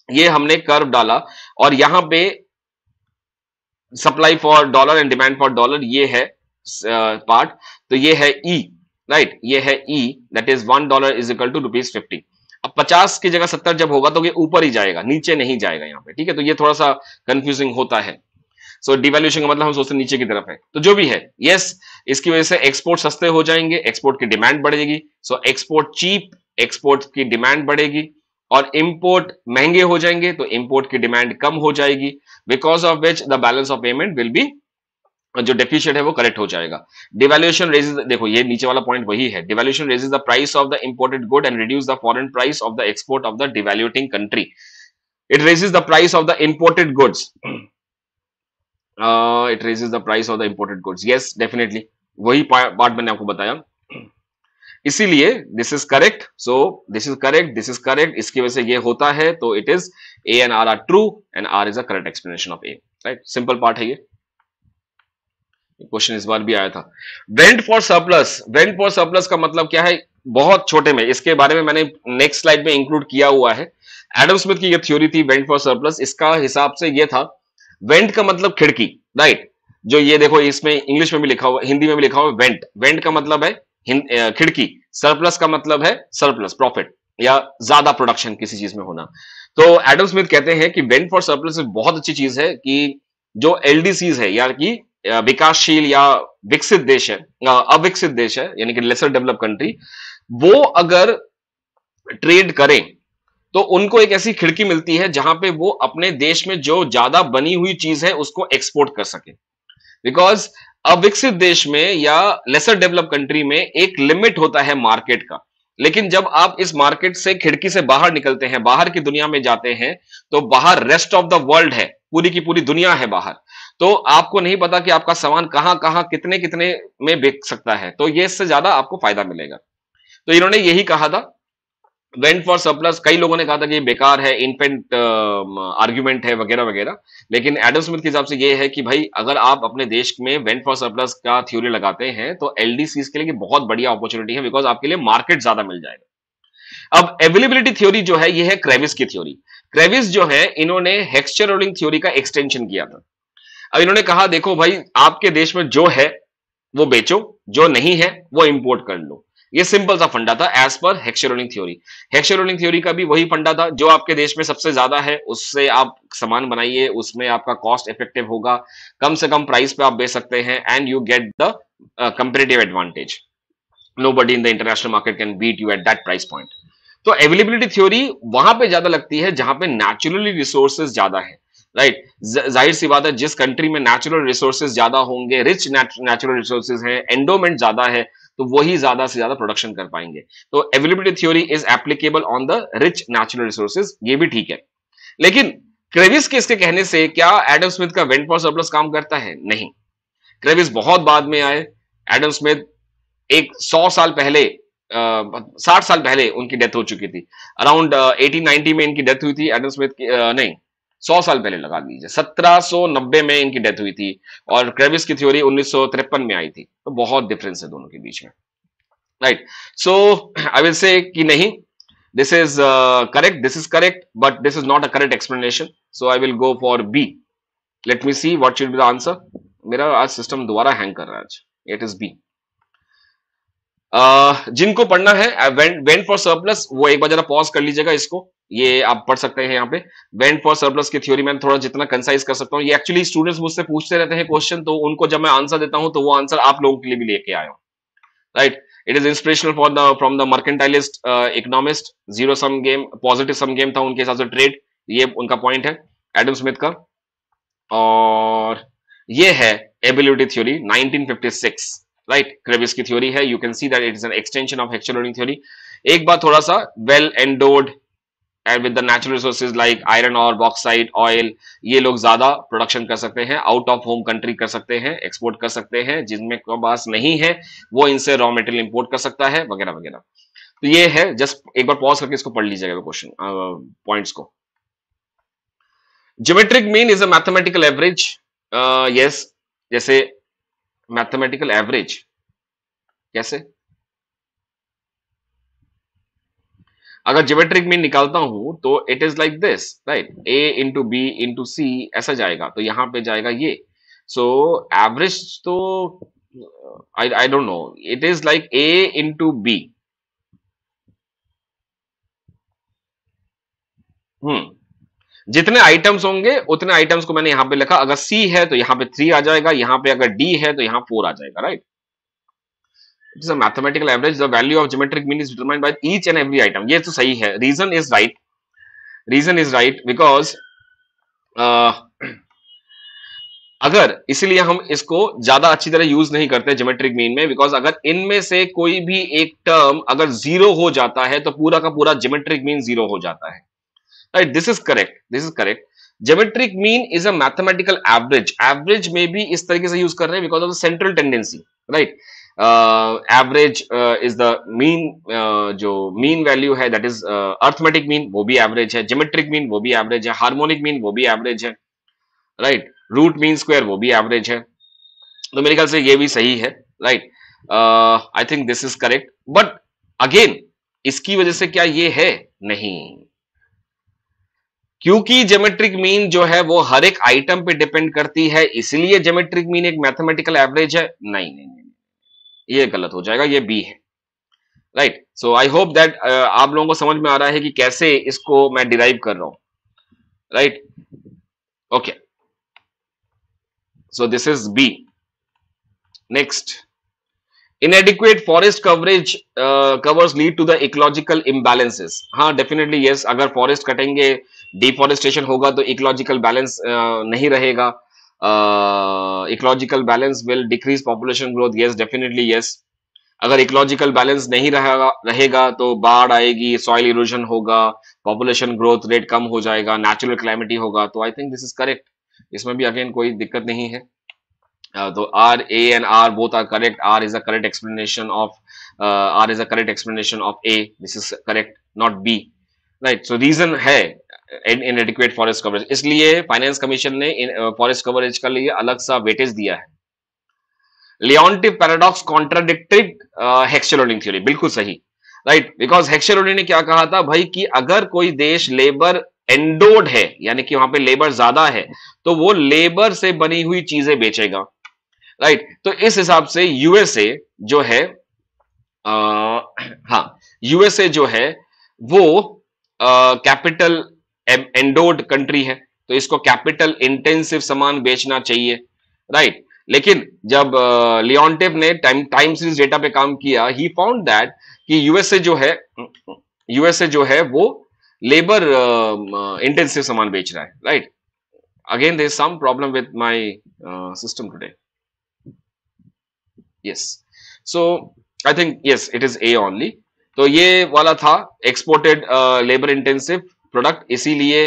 ये हमने कर्व डाला और यहां पे supply for dollar and demand for dollar, ये है पार्ट, तो ये है E, राइट, ये है E, that is $1 is equal to ₹50। अब 50 की जगह 70 जब होगा तो ये ऊपर ही जाएगा, नीचे नहीं जाएगा यहाँ पे, ठीक है। तो ये थोड़ा सा कंफ्यूजिंग होता है। सो डिवैल्यूएशन का मतलब हम सोचते नीचे की तरफ है, तो जो भी है, यस, इसकी वजह से एक्सपोर्ट सस्ते हो जाएंगे, एक्सपोर्ट की डिमांड बढ़ेगी, सो एक्सपोर्ट चीप, एक्सपोर्ट की डिमांड बढ़ेगी, और इंपोर्ट महंगे हो जाएंगे तो इंपोर्ट की डिमांड कम हो जाएगी, because of which the balance of payment will be, जो डेफिशिएट है वो करेक्ट हो जाएगा। डिवैल्यूएशन रेजेस, देखो ये नीचे वाला पॉइंट वही है, devaluation raises the price of the imported good and reduce the foreign price of the export of the devaluating country. It raises the price of the imported goods, it raises the price of the imported goods, yes definitely, वही part मैंने आपको बताया, इसीलिए this is correct, so this is correct, this is correct, इसकी वजह से ये होता है, तो it is A and R are true and R is a correct explanation of A, right, simple part है ये। क्वेश्चन इस बार भी आया था। Vent for surplus, vent for surplus का मतलब क्या है, बहुत छोटे में, इसके बारे में मैंने नेक्स्ट स्लाइड में इंक्लूड किया हुआ है। एडम स्मिथ की ये थ्योरी थी वेंट फॉर सरप्लस, इसका हिसाब से ये था, वेंट का मतलब खिड़की, राइट, जो ये देखो इसमें इंग्लिश में भी लिखा हुआ, हिंदी में भी लिखा हुआ वेंट, वेंट का मतलब है खिड़की, सरप्लस का मतलब है सरप्लस, प्रॉफिट या ज्यादा प्रोडक्शन किसी चीज में होना। तो एडम स्मिथ कहते हैं कि वेंट फॉर सरप्लस बहुत अच्छी चीज है, कि जो एलडीसीज है, यार कि विकासशील या विकसित देश है, अविकसित देश है, यानी कि लेसर डेवलप कंट्री, वो अगर ट्रेड करें तो उनको एक ऐसी खिड़की मिलती है जहां पे वो अपने देश में जो ज्यादा बनी हुई चीज है उसको एक्सपोर्ट कर सके। बिकॉज अविकसित देश में या लेसर डेवलप कंट्री में एक लिमिट होता है मार्केट का, लेकिन जब आप इस मार्केट से खिड़की से बाहर निकलते हैं, बाहर की दुनिया में जाते हैं, तो बाहर रेस्ट ऑफ द वर्ल्ड है, पूरी की पूरी दुनिया है बाहर। तो आपको नहीं पता कि आपका सामान कहां कहां कितने कितने में बिक सकता है, तो ये इससे ज्यादा आपको फायदा मिलेगा। तो इन्होंने यही कहा था, वेंट फॉर सरप्लस। कई लोगों ने कहा था कि ये बेकार है, इनफेंट आर्ग्यूमेंट है वगैरह वगैरह, लेकिन एडम स्मिथ के हिसाब से ये है कि भाई अगर आप अपने देश में वेंट फॉर सरप्लस का थ्योरी लगाते हैं तो एलडीसीज के लिए बहुत बढ़िया अपॉर्चुनिटी है, बिकॉज आपके लिए मार्केट ज्यादा मिल जाएगा। अब अवेलेबिलिटी थ्योरी जो है ये है क्रेविस की थ्योरी। क्रेविस जो है इन्होंने हेक्सचर रोलिंग थ्योरी का एक्सटेंशन किया था। अब इन्होंने कहा देखो भाई आपके देश में जो है वो बेचो, जो नहीं है वो इंपोर्ट कर लो। ये सिंपल सा फंडा था as per Heckscher Ohlin theory. Heckscher Ohlin theory का भी वही फंडा था, जो आपके देश में सबसे ज्यादा है उससे आप सामान बनाइए, उसमें आपका कॉस्ट इफेक्टिव होगा, कम से कम प्राइस पे आप बेच सकते हैं, and you get the comparative advantage. Nobody in the international market can beat you at that price point. तो अवेलेबिलिटी थ्योरी वहां पे ज्यादा लगती है जहां पे नेचुरली रिसोर्सेज ज्यादा है, राइट। जाहिर सी बात है जिस कंट्री में नेचुरल रिसोर्सेज ज्यादा होंगे, रिच नेचुरल रिसोर्सेज हैं, एंडोमेंट ज्यादा है, तो वही ज्यादा से ज्यादा प्रोडक्शन कर पाएंगे। तो availability theory is applicable on the rich natural resources, ये भी ठीक है। लेकिन क्रेविस के इसके कहने से क्या एडम स्मिथ का वेंट फॉर सरप्लस काम करता है? नहीं। क्रेविस बहुत बाद में आए। एडम स्मिथ एक 100 साल पहले 60 साल पहले उनकी डेथ हो चुकी थी। अराउंड 1890 में इनकी डेथ हुई थी एडम स्मिथ की, नहीं 100 साल पहले लगा लीजिए, 1790 में इनकी डेथ हुई थी, और क्रेविस की थ्योरी 1953 में आई थी। तो बहुत डिफरेंस है दोनों के बीच में, right. So I will say कि नहीं, this is correct, this is correct, but this is not a correct explanation, so I will go for B. Let me see what should be the answer. मेरा आज system दोबारा hang कर रहा है आज। It is B. जिनको पढ़ना है वेंट फॉर सरप्लस, वो एक बार जरा पॉज कर लीजिएगा इसको, ये आप पढ़ सकते हैं यहाँ पे। वेंट फॉर सरप्लस की थ्योरी मैंने थोड़ा जितना कंसाइज कर सकता हूँ, ये एक्चुअली स्टूडेंट्स मुझसे पूछते रहते हैं क्वेश्चन, तो उनको जब मैं आंसर देता हूं तो वो आंसर आप लोगों के लिए भी लेके आया हूं, right. It is inspirational for the from the mercantilist economist. Zero sum game, positive sum game था उनके हिसाब से ट्रेड, ये उनका पॉइंट है एडम स्मिथ का। और ये है एबिलिटी थ्योरी 1956, राइट। क्रेविस की थ्योरी है, you can see that it is an extension of Heckscher Ohlin theory. एक बार थोड़ा सा well endowed and with the natural resources like iron और बॉक्साइट, ऑयल, ये लोग ज्यादा प्रोडक्शन कर सकते हैं, आउट ऑफ होम कंट्री कर सकते हैं, एक्सपोर्ट कर सकते हैं, जिनमें पास नहीं है वो इनसे रॉ मटेरियल इंपोर्ट कर सकता है वगैरह वगैरह। तो ये है, जस्ट एक बार पॉज करके इसको पढ़ लीजिएगा क्वेश्चन पॉइंट्स को। Geometric mean is a mathematical average. Yes, जैसे मैथमेटिकल एवरेज कैसे? अगर ज्योमेट्रिक मीन निकालता हूं तो it is like this, right. A into B into C ऐसा जाएगा, तो यहां पे जाएगा ये। सो एवरेज तो I don't know, it is like a into B. जितने आइटम्स होंगे उतने आइटम्स को मैंने यहां पे लिखा। अगर सी है तो यहां पे 3 आ जाएगा, यहां पे अगर डी है तो यहां 4 आ जाएगा, right. It is a mathematical average. The value of geometric mean is determined by each and every item. ये तो सही है, reason is right. Reason is right because अगर इसीलिए हम इसको ज्यादा अच्छी तरह यूज नहीं करते ज्योमेट्रिक मीन में, बिकॉज अगर इनमें से कोई भी एक टर्म अगर जीरो हो जाता है तो पूरा का पूरा ज्योमेट्रिक मीन जीरो हो जाता है, right. This is correct, this is correct. Geometric mean is a mathematical average. Average में भी इस तरीके से यूज कर रहे हैं because of the central tendency, right. Average is the mean, जो मीन वैल्यू है दैट इज अर्थमेटिक मीन, वो भी एवरेज है, ज्योमेट्रिक मीन वो भी एवरेज है, हार्मोनिक मीन वो भी एवरेज है, राइट। रूट मीन स्क्वायर वो भी एवरेज है। तो मेरे ख्याल से ये भी सही है, right. I think this is correct, but again इसकी वजह से क्या ये है? नहीं, क्योंकि ज्योमेट्रिक मीन जो है वो हर एक आइटम पे डिपेंड करती है, इसलिए ज्योमेट्रिक मीन एक मैथमेटिकल एवरेज है। नहीं नहीं नहीं, ये गलत हो जाएगा, ये बी है, right. So I hope that आप लोगों को समझ में आ रहा है कि कैसे इसको मैं डिराइव कर रहा हूं, right. Okay, so this is B. Next, inadequate forest coverage covers lead to the ecological imbalances. हाँ डेफिनेटली यस, अगर फॉरेस्ट कटेंगे, डिफॉरेस्टेशन होगा तो इकोलॉजिकल बैलेंस नहीं रहेगा, ecological balance will decrease population growth. Yes definitely yes. अगर ecological balance नहीं रहेगा तो बाढ़ आएगी, सॉइल इरोजन होगा, पॉपुलेशन ग्रोथ रेट कम हो जाएगा, नेचुरल क्लैमिटी होगा। तो I think this is correct, इसमें भी अगेन कोई दिक्कत नहीं है। तो R, A and R both are correct. R is a correct explanation of A. This is correct, not B. Right. So reason है inadequate forest coverage. इसलिए finance commission ने फॉरेस्ट कवरेज का लिए अलग सा वेटेज दिया है। लियोन्टिफ पैराडॉक्स कॉन्ट्राडिक्टेड हेक्सचेलोनिक थ्योरी, बिल्कुल सही, राइट। बिकॉज हेक्सचेलोनी ने क्या कहा था भाई कि अगर कोई देश लेबर एंडोड है, यानी कि वहां पे लेबर ज्यादा है, तो वो लेबर से बनी हुई चीजें बेचेगा, राइट। तो इस हिसाब से यूएसए जो है, हाँ, यूएसए जो है वो कैपिटल एंडोड कंट्री है, तो इसको कैपिटल इंटेंसिव सामान बेचना चाहिए, राइट। लेकिन जब लियोन्टिफ ने टाइम सीरीज डेटा पे काम किया, ही फाउंड दैट कि यूएसए जो है वो लेबर इंटेंसिव सामान बेच रहा है, right. Again there is some problem with my system today. Yes, so I think yes it is A only. तो ये वाला था एक्सपोर्टेड लेबर इंटेंसिव प्रोडक्ट, इसीलिए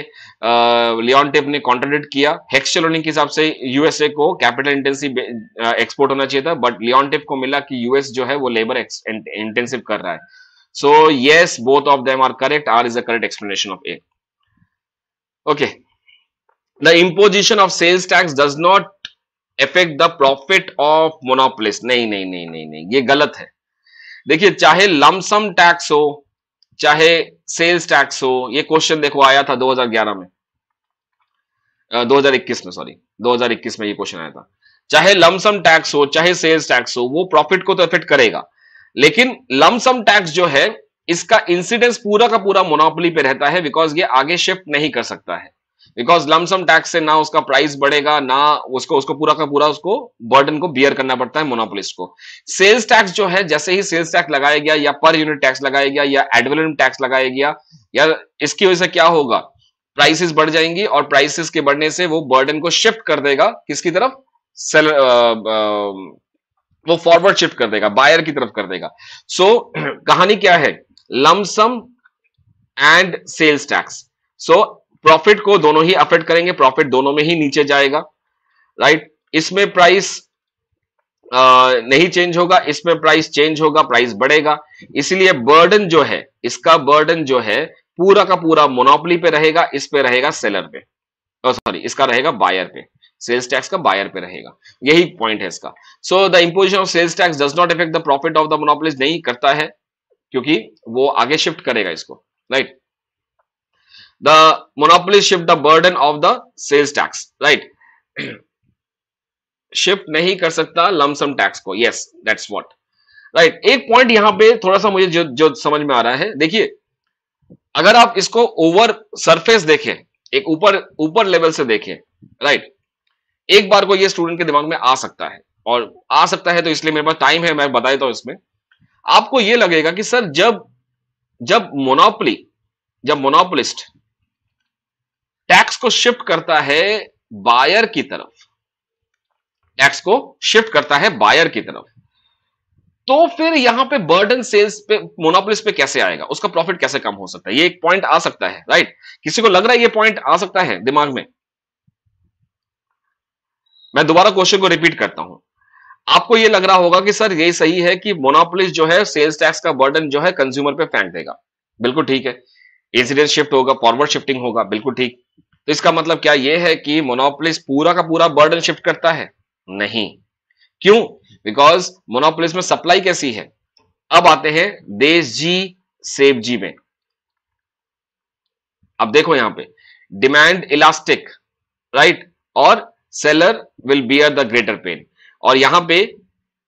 लियोन्टिफ ने कॉन्ट्राडिक्ट किया। हेक्सचेलोनिक के हिसाब से यूएसए को कैपिटल इंटेंसिव एक्सपोर्ट होना चाहिए था, बट लियोन्टिफ को मिला कि यूएस जो है वो लेबर इंटेंसिव कर रहा है। So yes, both of them are correct. R is the correct explanation of A. Okay, the imposition of sales tax does not affect the profit of monopolist. नहीं नहीं नहीं नहीं नहीं, ये गलत है। देखिए, चाहे लमसम टैक्स हो, चाहे सेल्स टैक्स हो, ये क्वेश्चन देखो आया था 2011 में, 2021 में, सॉरी 2021 में ये क्वेश्चन आया था। चाहे लमसम टैक्स हो, चाहे सेल्स टैक्स हो, वो प्रॉफिट को तो अफेक्ट करेगा, लेकिन लमसम टैक्स जो है इसका इंसिडेंस पूरा का पूरा मोनोपोली पे रहता है, बिकॉज ये आगे शिफ्ट नहीं कर सकता है। बिकॉज लमसम टैक्स से ना उसका प्राइस बढ़ेगा, ना उसको पूरा का पूरा उसको बर्डन को बियर करना पड़ता है मोनोपोलिस्ट को। सेल्स टैक्स जो है, जैसे ही सेल्स टैक्स लगाया गया, या पर यूनिट टैक्स लगाया गया, या एड वैलोरम टैक्स लगाया गया, या इसकी वजह से क्या होगा, प्राइसेस बढ़ जाएंगी, और प्राइसेस के बढ़ने से वो बर्डन को शिफ्ट कर देगा किसकी तरफ, वो फॉरवर्ड शिफ्ट कर देगा, बायर की तरफ कर देगा। सो कहानी क्या है, lump sum and sales tax, so profit को दोनों ही अफेक्ट करेंगे, प्रॉफिट दोनों में ही नीचे जाएगा, राइट। इसमें प्राइस नहीं चेंज होगा, इसमें प्राइस चेंज होगा, प्राइस बढ़ेगा। इसलिए बर्डन जो है, इसका बर्डन जो है पूरा का पूरा मोनोपोली पे रहेगा, इस पे रहेगा सेलर पे, सॉरी इसका रहेगा बायर पे, सेल्स टैक्स का बायर पे रहेगा। यही पॉइंट है इसका। So the imposition of sales tax does not affect the profit of the monopolist, नहीं करता है, क्योंकि वो आगे शिफ्ट करेगा इसको, right. The monopolist shift the burden of the sales tax, right? Shift नहीं कर सकता लमसम टैक्स को, यस दैट्स व्हाट, राइट। एक पॉइंट यहां पे थोड़ा सा मुझे जो समझ में आ रहा है, देखिए, अगर आप इसको ओवर सरफेस देखें, एक ऊपर लेवल से देखें, राइट, एक बार को ये स्टूडेंट के दिमाग में आ सकता है, और आ सकता है तो इसलिए मेरे पास टाइम है, मैं बता देता हूं। इसमें आपको ये लगेगा कि सर जब मोनोपोलिस्ट टैक्स को शिफ्ट करता है बायर की तरफ, टैक्स को शिफ्ट करता है बायर की तरफ, तो फिर यहां पे बर्डन सेल्स पे, मोनोपोलिस्ट पे कैसे आएगा, उसका प्रॉफिट कैसे कम हो सकता है, ये एक पॉइंट आ सकता है, राइट। किसी को लग रहा है ये पॉइंट आ सकता है दिमाग में? मैं दोबारा क्वेश्चन को रिपीट करता हूं। आपको ये लग रहा होगा कि सर ये सही है कि मोनोपोलिस्ट जो है सेल्स टैक्स का बर्डन जो है कंज्यूमर पे फेंक देगा, बिल्कुल ठीक है। इंसिडेंस शिफ्ट होगा, फॉरवर्ड शिफ्टिंग होगा, बिल्कुल ठीक। तो इसका मतलब क्या यह है कि मोनोपोलिस्ट पूरा का पूरा बर्डन शिफ्ट करता है? नहीं। क्यों? बिकॉज मोनोपोलिस्ट में सप्लाई कैसी है। अब आते हैं देश जी सेब जी में। अब देखो यहां पे डिमांड इलास्टिक, राइट, और seller will bear the greater pain. और यहां पे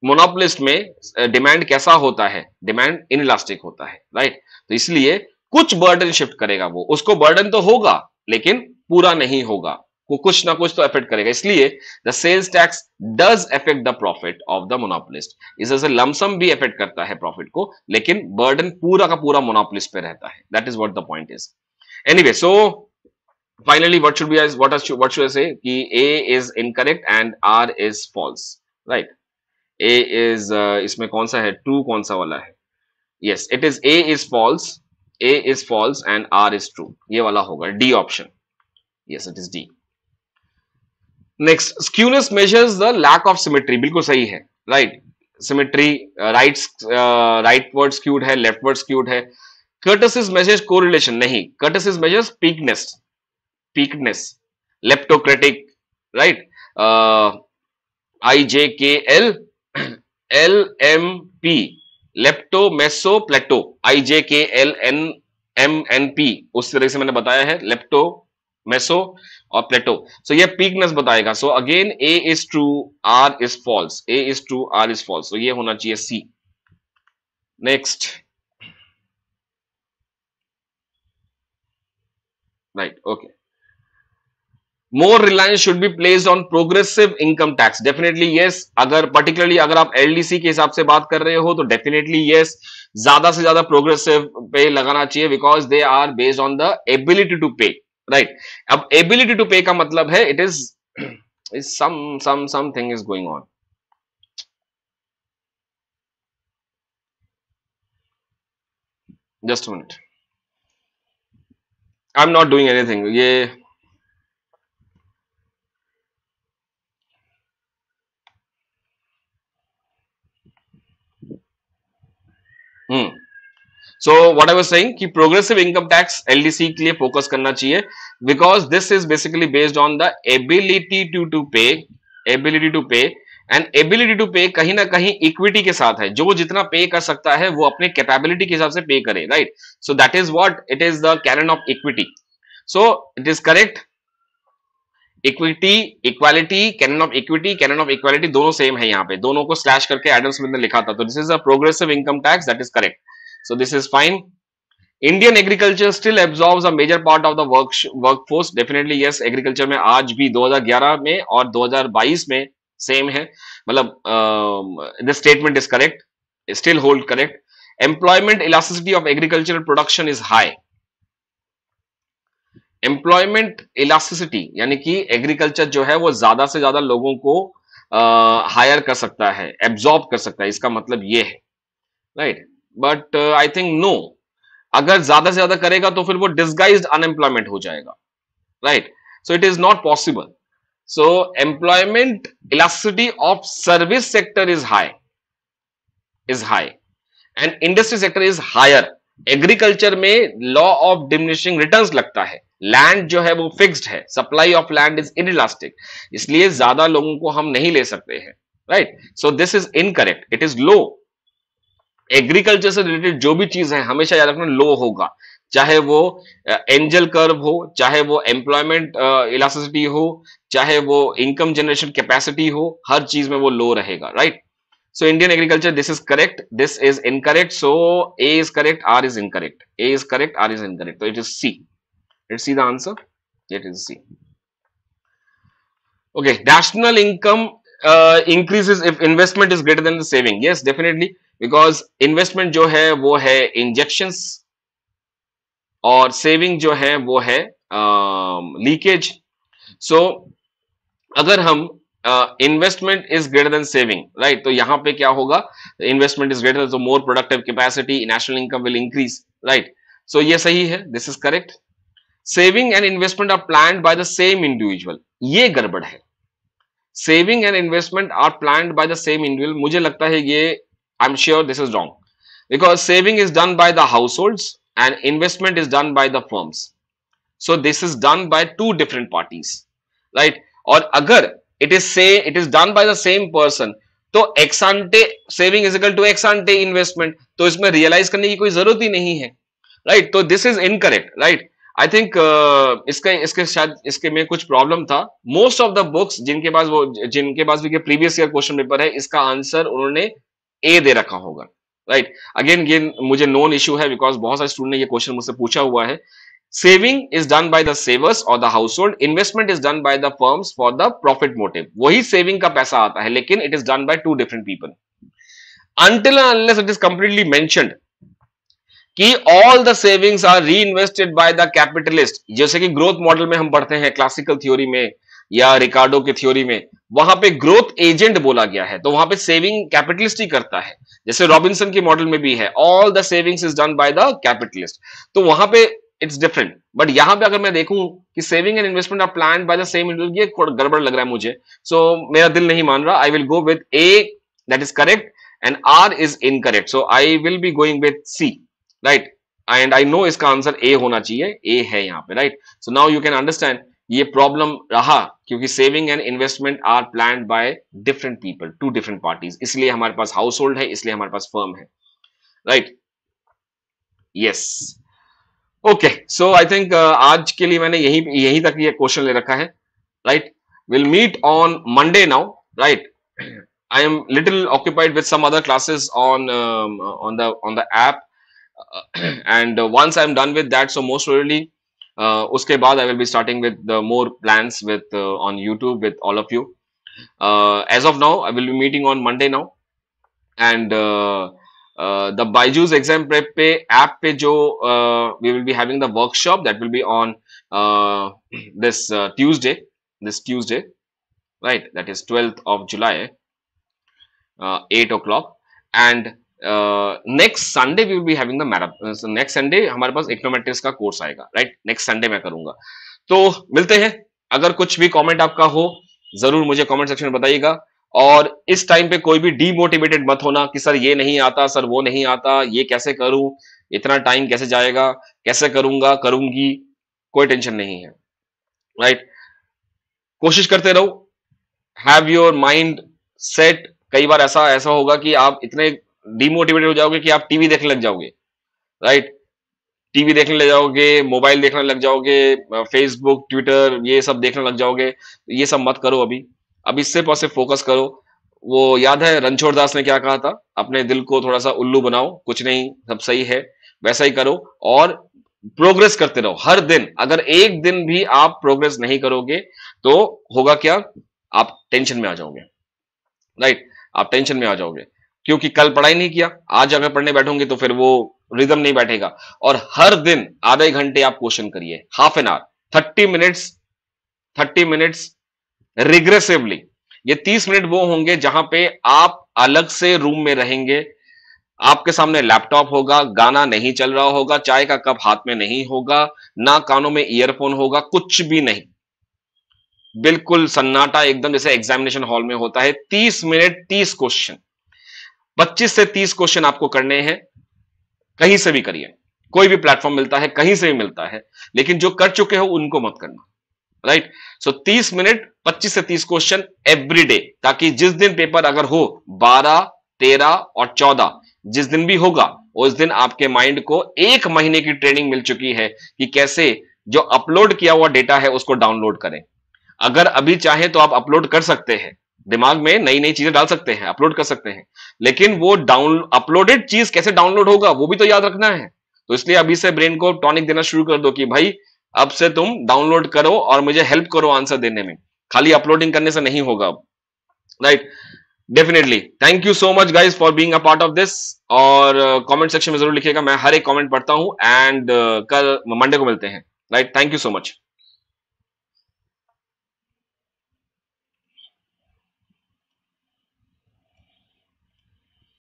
मोनोपोलिस्ट में डिमांड कैसा होता है, डिमांड इनइलास्टिक होता है, राइट। तो इसलिए कुछ बर्डन शिफ्ट करेगा, वो उसको बर्डन तो होगा लेकिन पूरा नहीं होगा, वो कुछ ना कुछ तो अफेक्ट करेगा। इसलिए the sales tax does affect the profit of the monopolist. इससे लमसम भी अफेक्ट करता है प्रॉफिट को, लेकिन बर्डन पूरा का पूरा मोनोपोलिस्ट पे रहता है। That is what the point is. Anyway, so finally what should I say कि A is incorrect and R is false, right? A is इसमें कौन सा है, ट्रू कौन सा वाला है? Yes it is A is false, A is false and R is true, ये वाला होगा D option. Yes it is D. Next, skewness measures the lack of symmetry, बिल्कुल सही है, राइट। सिमेट्री राइटवर्ड स्क्यूड है, लेफ्टवर्ड स्क्यूड है। Kurtosis measures correlation, नहीं, kurtosis measures peakness, peakness, leptokurtic, right. IJKL LMP, lepto meso प्लेटो, IJKLNMNP, उस तरह से मैंने बताया है, लेप्टो मेसो और प्लेटो। सो ये पीकनेस बताएगा। So again A is true, R is false, A is true, R is false, तो ये होना चाहिए C. Next, right, okay. More reliance should be placed on progressive income tax, definitely yes. अगर particularly अगर आप LDC के हिसाब से बात कर रहे हो तो डेफिनेटली यस, ज्यादा से ज्यादा प्रोग्रेसिव पे लगाना चाहिए, because they are based on the ability to pay, right. अब एबिलिटी टू पे का मतलब है it is something is going on. Just minute, I am not doing anything, ये so what I was saying कि progressive income tax LDC के लिए focus करना चाहिए, because this is basically based on the ability to pay, ability to pay, and ability to pay कहीं ना कहीं equity के साथ है। जो जितना पे कर सकता है वो अपने कैपेबिलिटी के हिसाब से पे करे, right. So that is what it is, the canon of equity. So it is correct. Equity, equality, canon of equity, canon of equality दोनों सेम है, यहाँ पे दोनों को स्लैश करके एडम स्मिथ ने लिखा था। तो this is a progressive income tax, that is correct. So this is fine. Indian agriculture still absorbs a major part of the workforce. Definitely yes, agriculture में आज भी 2011 में और 2022 में सेम है, मतलब this statement is correct, still hold correct. Employment elasticity of agricultural production is high. Employment elasticity यानी कि एग्रीकल्चर जो है वो ज्यादा से ज्यादा लोगों को हायर कर सकता है, एब्जॉर्ब कर सकता है, इसका मतलब ये है, right. But I think no, अगर ज्यादा से ज्यादा करेगा तो फिर वो डिस्गाइज्ड अनएम्प्लॉयमेंट हो जाएगा, right. So it is not possible. So employment elasticity of service sector is high, and industry sector is higher. Agriculture में लॉ ऑफ डिमिनिशिंग रिटर्न्स लगता है, लैंड जो है वो फिक्स्ड है, supply of land is inelastic, इसलिए ज्यादा लोगों को हम नहीं ले सकते हैं, right. So this is incorrect, it is low. Agriculture से रिलेटेड जो भी चीज है हमेशा याद रखना लो होगा, चाहे वो एंजल कर्व हो, चाहे वो एम्प्लॉयमेंट इलास्टिसिटी हो, चाहे वो इनकम जनरेशन कैपेसिटी हो, हर चीज में वो लो रहेगा, right. So Indian agriculture, this is correct, this is incorrect. So A is correct, R is incorrect, A is correct, R is incorrect, तो it is C, let's see the answer, it is C. Okay, national income increases if investment is greater than the saving. Yes, definitely, because investment जो है वो है injections और saving जो है वो है leakage. So अगर हम investment is greater than saving, right, तो यहाँ पे क्या होगा, investment is greater, so more productive capacity, national income will increase, right. So ये सही है, this is correct. Saving and investment are planned by the same individual, ये गड़बड़ है। Saving and investment are planned by the same individual, मुझे लगता है ये, I am sure this is wrong, because saving is done by the households and investment is done by the firms. So this is done by two different parties, right. और अगर it is done by the same person, तो ex ante saving is equal to ex ante investment, तो इसमें realise करने की कोई जरूरत ही नहीं है, राइट। तो this is incorrect, right. I think इसके शायद इसके में कुछ प्रॉब्लम था। मोस्ट ऑफ द बुक्स जिनके पास भी प्रीवियस ईयर क्वेश्चन पेपर है, इसका आंसर उन्होंने ए दे रखा होगा, राइट। अगेन ये मुझे नोन इशू है, बिकॉज बहुत सारे स्टूडेंट ने ये क्वेश्चन मुझसे पूछा हुआ है। Saving is done by the savers और the household, investment is done by the firms for the profit motive, वही सेविंग का पैसा आता है, लेकिन it is done by two different people. Until unless it is completely mentioned कि all the savings are reinvested by the capitalist, जैसे कि growth model में हम पढ़ते हैं क्लासिकल थ्योरी में, या रिकार्डो की थ्योरी में वहां पे ग्रोथ एजेंट बोला गया है, तो वहां पे सेविंग कैपिटलिस्ट ही करता है। जैसे रॉबिन्सन की मॉडल में भी है, all the savings is done by the capitalist, तो वहां पे इट्स डिफरेंट। बट यहां पे अगर मैं देखूं कि saving and investment are planned by the same individual, ये गड़बड़ लग रहा है मुझे। सो मेरा दिल नहीं मान रहा, I will go with A, that is correct, and R is incorrect, so I will be going with C, right. And I know इसका आंसर ए होना चाहिए, ए है यहाँ पे, right. So now you can understand ये problem रहा, क्योंकि saving and investment are planned by different people, two different parties, इसलिए हमारे पास हाउस होल्ड है, इसलिए हमारे पास फर्म है, right. Yes, okay, so I think आज के लिए मैंने यही तक ये क्वेश्चन ले रखा है, right. Will meet on Monday now, right. I am little occupied with some other classes on the app, and once I'm done with that, so most probably uske baad I will be starting with the more plans with on YouTube with all of you. As of now, I will be meeting on Monday now, and the Byju's exam prep pe app pe jo we will be having the workshop, that will be on this Tuesday, right? That is 12th of July. 8 o'clock, and next Sunday we will be having the marathon. So next Sunday हमारे पास econometrics का course आएगा, right. Next Sunday मैं करूंगा, तो मिलते हैं। अगर कुछ भी कमेंट आपका हो जरूर मुझे कमेंट सेक्शन में बताइएगा, और इस टाइम पे कोई भी डीमोटिवेटेड मत होना कि सर ये नहीं आता, सर वो नहीं आता, ये कैसे करूं, इतना टाइम कैसे जाएगा, कैसे करूंगा, करूंगी, कोई टेंशन नहीं है, राइट। कोशिश करते रहो, हैव योर माइंड सेट। कई बार ऐसा होगा कि आप इतने डिमोटिवेटेड हो जाओगे कि आप टीवी देखने लग जाओगे, राइट। टीवी देखने लग जाओगे, मोबाइल देखने लग जाओगे, फेसबुक, ट्विटर, ये सब देखने लग जाओगे। ये सब मत करो, अभी सिर्फ और सिर्फ फोकस करो। वो याद है रणछोड़ दास ने क्या कहा था, अपने दिल को थोड़ा सा उल्लू बनाओ, कुछ नहीं, सब सही है, वैसा ही करो और प्रोग्रेस करते रहो हर दिन। अगर एक दिन भी आप प्रोग्रेस नहीं करोगे तो होगा क्या, आप टेंशन में आ जाओगे, राइट। आप टेंशन में आ जाओगे क्योंकि कल पढ़ाई नहीं किया, आज अगर पढ़ने बैठोगे तो फिर वो रिदम नहीं बैठेगा। और हर दिन आधे घंटे आप क्वेश्चन करिए, हाफ एन आवर, 30 मिनट्स रिग्रेसिवली। ये 30 मिनट वो होंगे जहां पे आप अलग से रूम में रहेंगे, आपके सामने लैपटॉप होगा, गाना नहीं चल रहा होगा, चाय का कप हाथ में नहीं होगा, ना कानों में ईयरफोन होगा, कुछ भी नहीं, बिल्कुल सन्नाटा, एकदम जैसे एग्जामिनेशन हॉल में होता है। 30 मिनट 30 क्वेश्चन, 25 से 30 क्वेश्चन आपको करने हैं। कहीं से भी करिए, कोई भी प्लेटफॉर्म मिलता है, कहीं से भी मिलता है, लेकिन जो कर चुके हो उनको मत करना, राइट। सो 30 मिनट 25 से 30 क्वेश्चन एवरी डे, ताकि जिस दिन पेपर अगर हो 12, 13 और 14, जिस दिन भी होगा उस दिन आपके माइंड को 1 महीने की ट्रेनिंग मिल चुकी है कि कैसे जो अपलोड किया हुआ डेटा है उसको डाउनलोड करें। अगर अभी चाहे तो आप अपलोड कर सकते हैं, दिमाग में नई नई चीजें डाल सकते हैं, अपलोड कर सकते हैं, लेकिन वो अपलोडेड चीज कैसे डाउनलोड होगा वो भी तो याद रखना है। तो इसलिए अभी से ब्रेन को टॉनिक देना शुरू कर दो कि भाई अब से तुम डाउनलोड करो और मुझे हेल्प करो आंसर देने में, खाली अपलोडिंग करने से नहीं होगा, right. Definitely thank you so much guys for being a part of this, और कमेंट सेक्शन में जरूर लिखिएगा, मैं हर एक कमेंट पढ़ता हूं, एंड कल मंडे को मिलते हैं, right. Thank you so much.